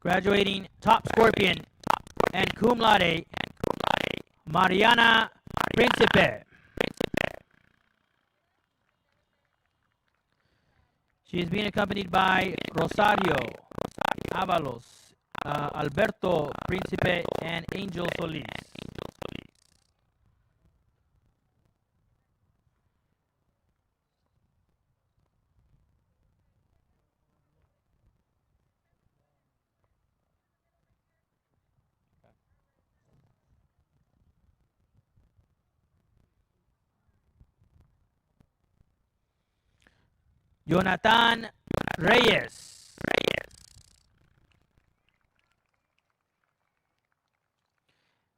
Graduating top scorpion and cum laude, Mariana Principe. She is being accompanied by Rosario Avalos, Alberto Principe, and Angel Solis. Jonathan Reyes.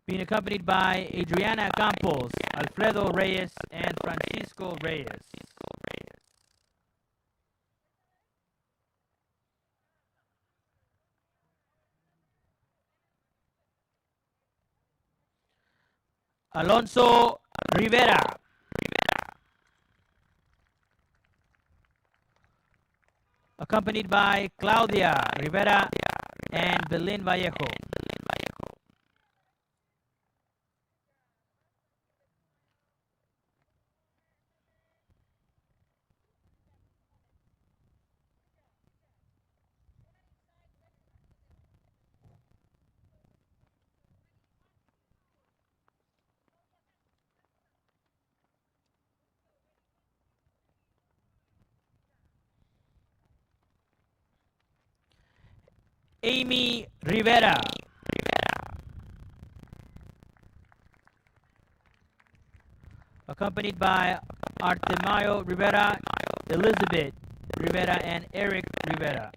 being accompanied by Adriana Campos, Alfredo Reyes, and Francisco Reyes. Alonso Rivera, accompanied by Claudia Rivera and Belén Vallejo. Amy Rivera, accompanied by Artemayo Rivera, Elizabeth Rivera, and Eric Rivera.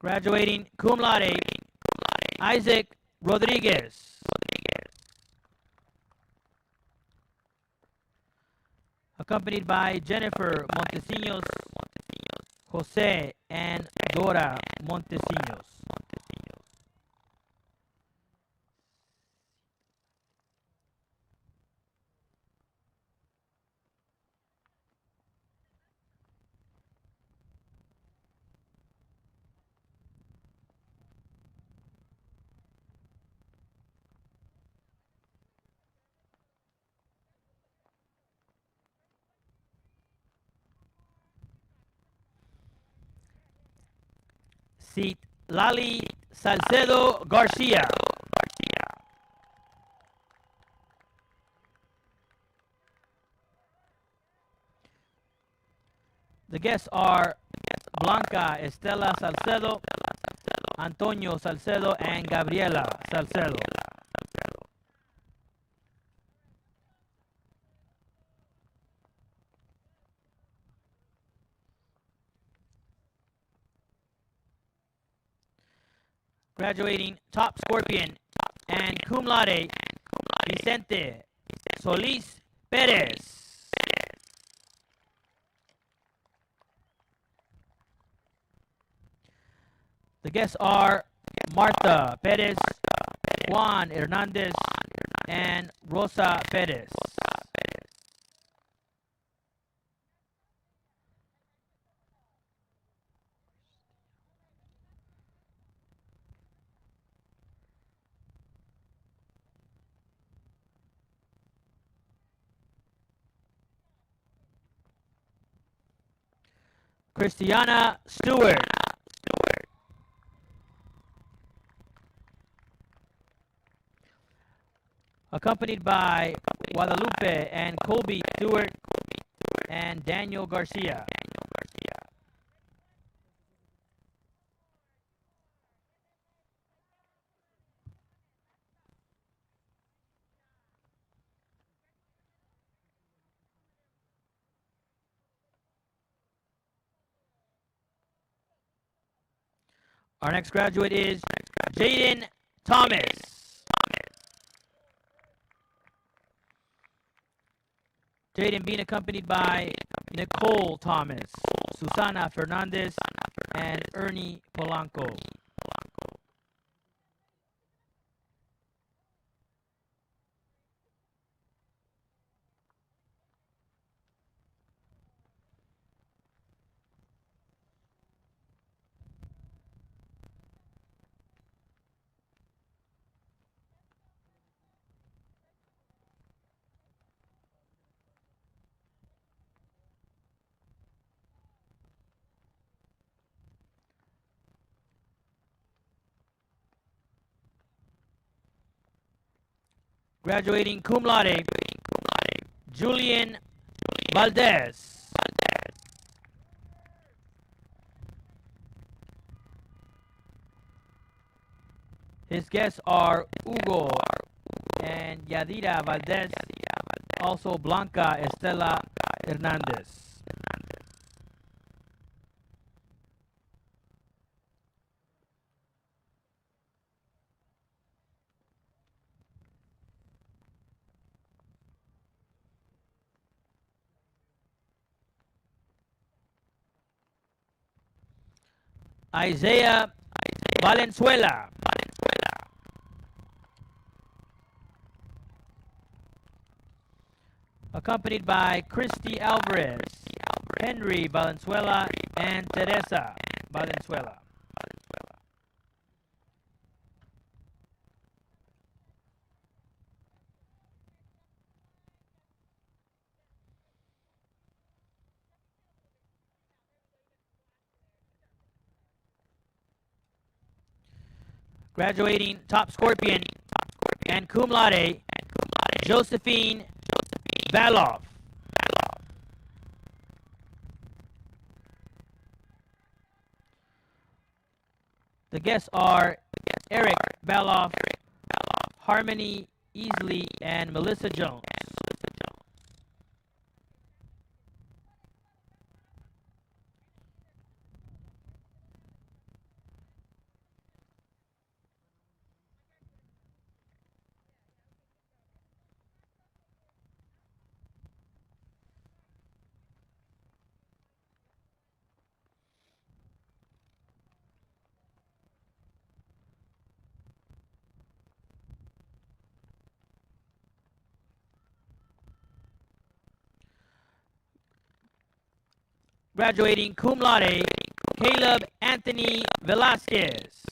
Graduating cum laude, Isaac Rodriguez, accompanied by Jennifer Montesinos, Jose, and Dora Montesinos. Seat Lali Salcedo Garcia, the guests are Blanca Estela Salcedo, Antonio Salcedo, and Gabriela Salcedo. Graduating top scorpion and cum laude, Vicente Solis Perez. The guests are Marta Perez, Juan Hernandez, and Rosa Perez. Christiana Stewart, accompanied by Guadalupe and Colby Stewart and Daniel Garcia. Our next graduate is Jaden Thomas. Jaden being accompanied by Nicole Thomas, Susana Fernandez, and Ernie Polanco. Graduating cum laude, Julian Valdez. His guests are Hugo and Yadira Valdez, also Blanca Estela Hernandez. Isaiah Valenzuela, accompanied by Christy Alvarez, Henry Valenzuela, and Teresa Valenzuela. Graduating top scorpion and cum laude, Josephine Valoff. The guests are Eric Baloff, Harmony Easley, and Melissa Jones. Graduating cum laude, Caleb Anthony Velasquez.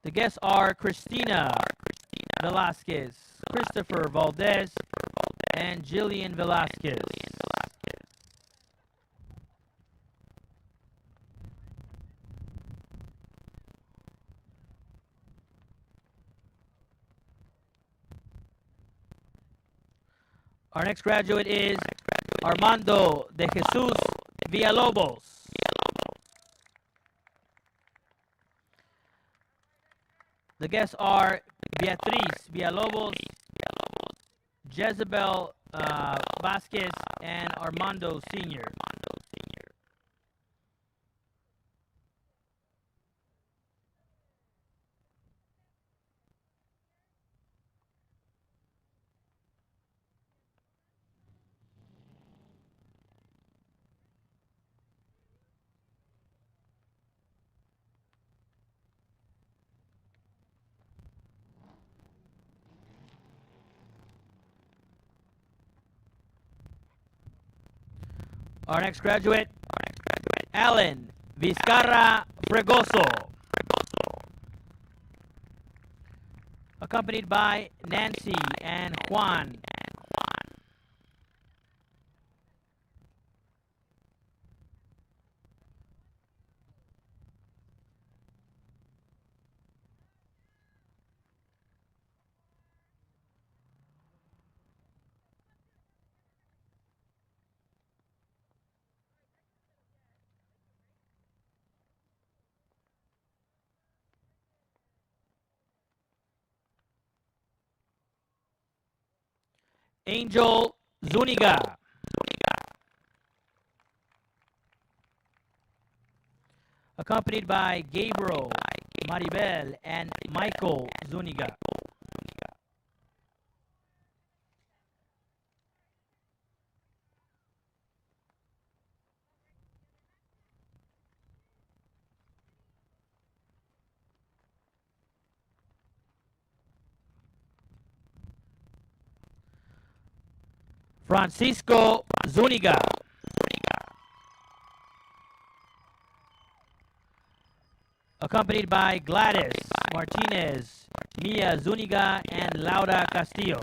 The guests are Christina Velasquez, Christopher Valdez, and Jillian Velasquez. Our next graduate is Armando de Jesus Villalobos. The guests are Beatriz Villalobos, Jezebel Vasquez, and Armando Sr. Our next graduate, Alan Vizcarra Fregoso, accompanied by Nancy and Juan. Angel Zuniga, accompanied by Gabriel, Maribel, and Michael Zuniga. Francisco Zuniga, accompanied by Gladys Martinez, Mia Zuniga, and Laura Castillo.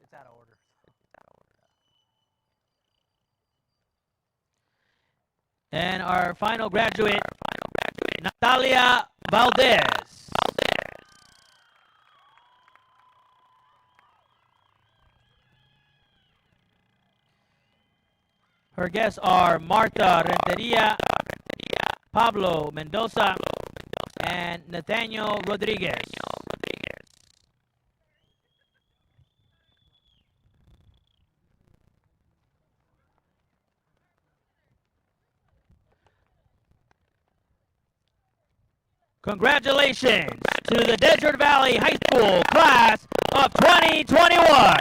It's out of order. And our final graduate, Natalia Valdez. Her guests are Marta Renteria, Pablo Mendoza, and Nathaniel Rodriguez. Congratulations to the Desert Valley High School class of 2021.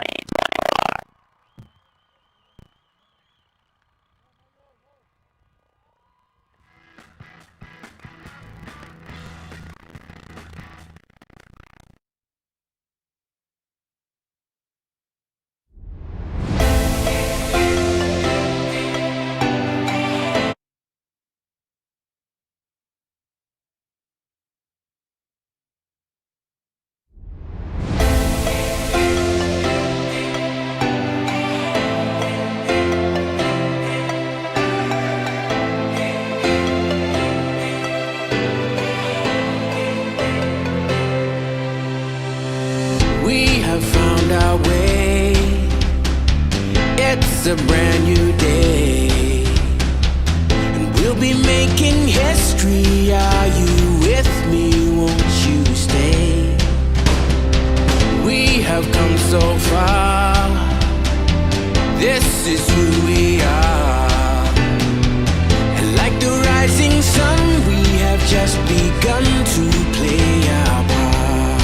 We have found our way. It's a brand new day, and we'll be making history. Are you with me? Won't you stay? We have come so far. This is who we are. And like the rising sun, we have just begun to play our part.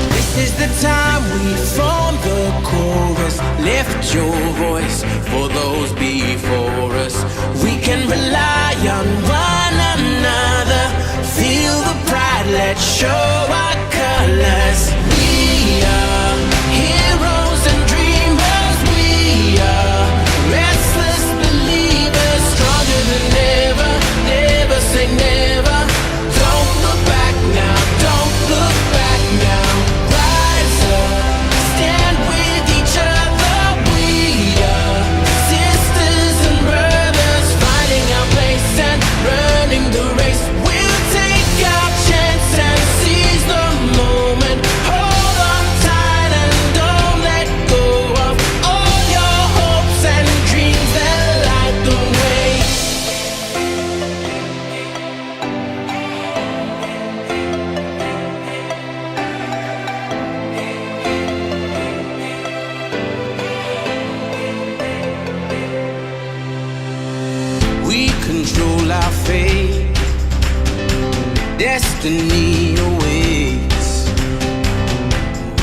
This is the time we form the chorus. Lift your voice for those before us. We can rely on one another. Feel the pride, let's show our colors. We are heroes and dreamers. We are restless believers, stronger than ever. Never say never. Don't look back now, don't look back now. Rise up, stand with each other. We are sisters and brothers, finding our place and running the race. We'll take our chance and seize the moment. Hold on tight and don't let go of all your hopes and dreams that light the way. We control our fate. Destiny awaits.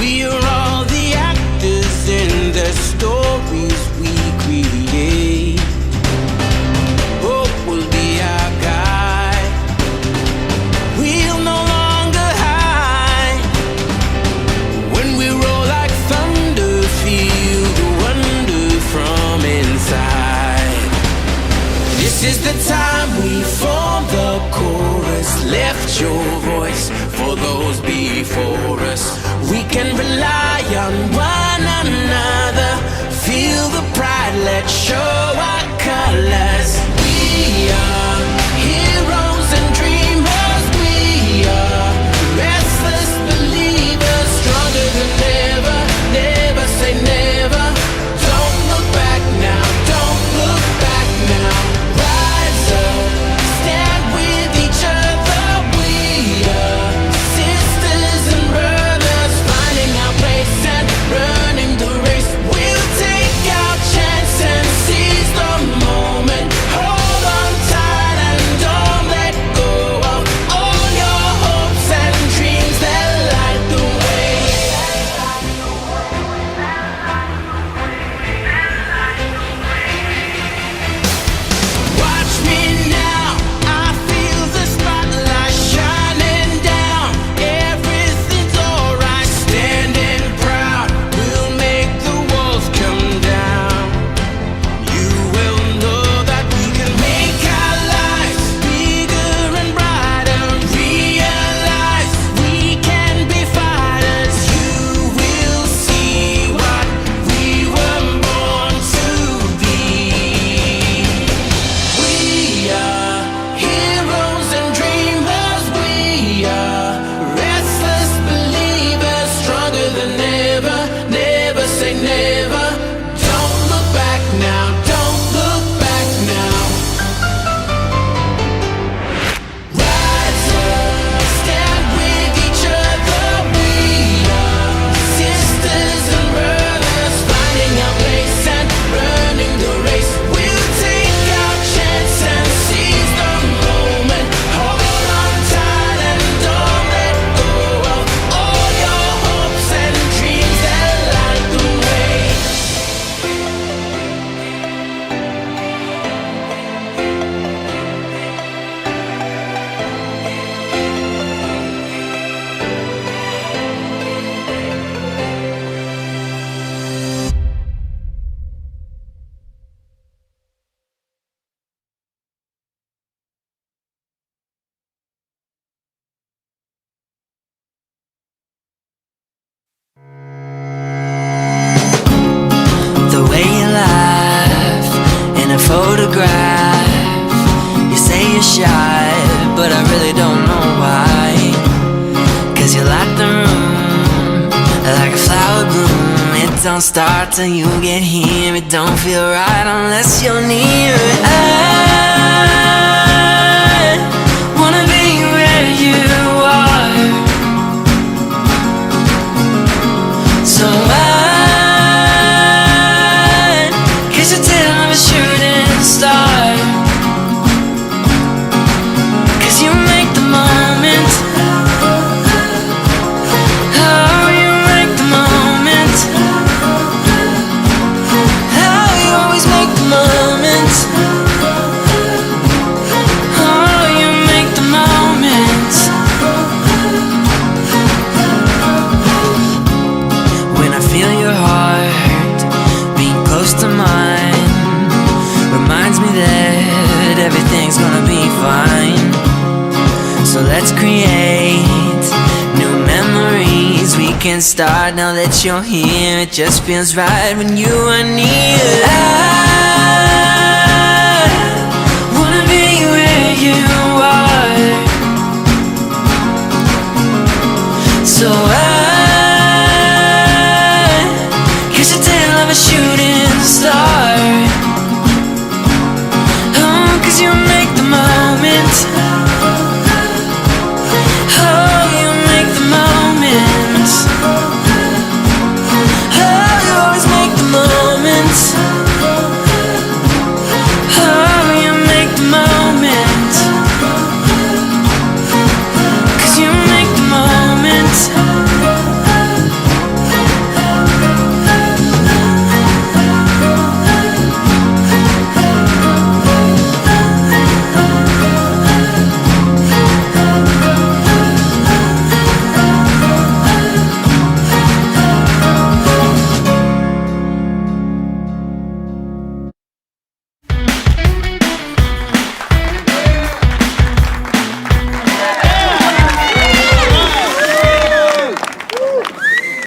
We are all the actors in the stories we create. Hope will be our guide. We'll no longer hide. When we roll like thunder, feel the wonder from inside. This is the time we form the chorus. Lift your voice for those before us. We can rely on one another. Feel the pride, let's show our colors. We are heroes and dreamers. We are restless believers, stronger than ever. Never say never. Don't look back now, don't look back now. Rise up, stand with each other. We are sisters and brothers, finding our place and running the race. We'll take our chance and seize the moment. start till you get here. It don't feel right unless you're near. I wanna be where you are. So I'd kiss your tail of a shooting star. 'Cause you make the moment. Oh, you make the moment. Oh, you always make the moment. Oh, you make the moment. When I feel your heart being close to mine, reminds me that everything's gonna be fine. So let's create new memories. We can start now that you're here. It just feels right when you are near. I wanna be where you are. So I kiss the tail of a shooting star. Oh, 'cause you make the moment.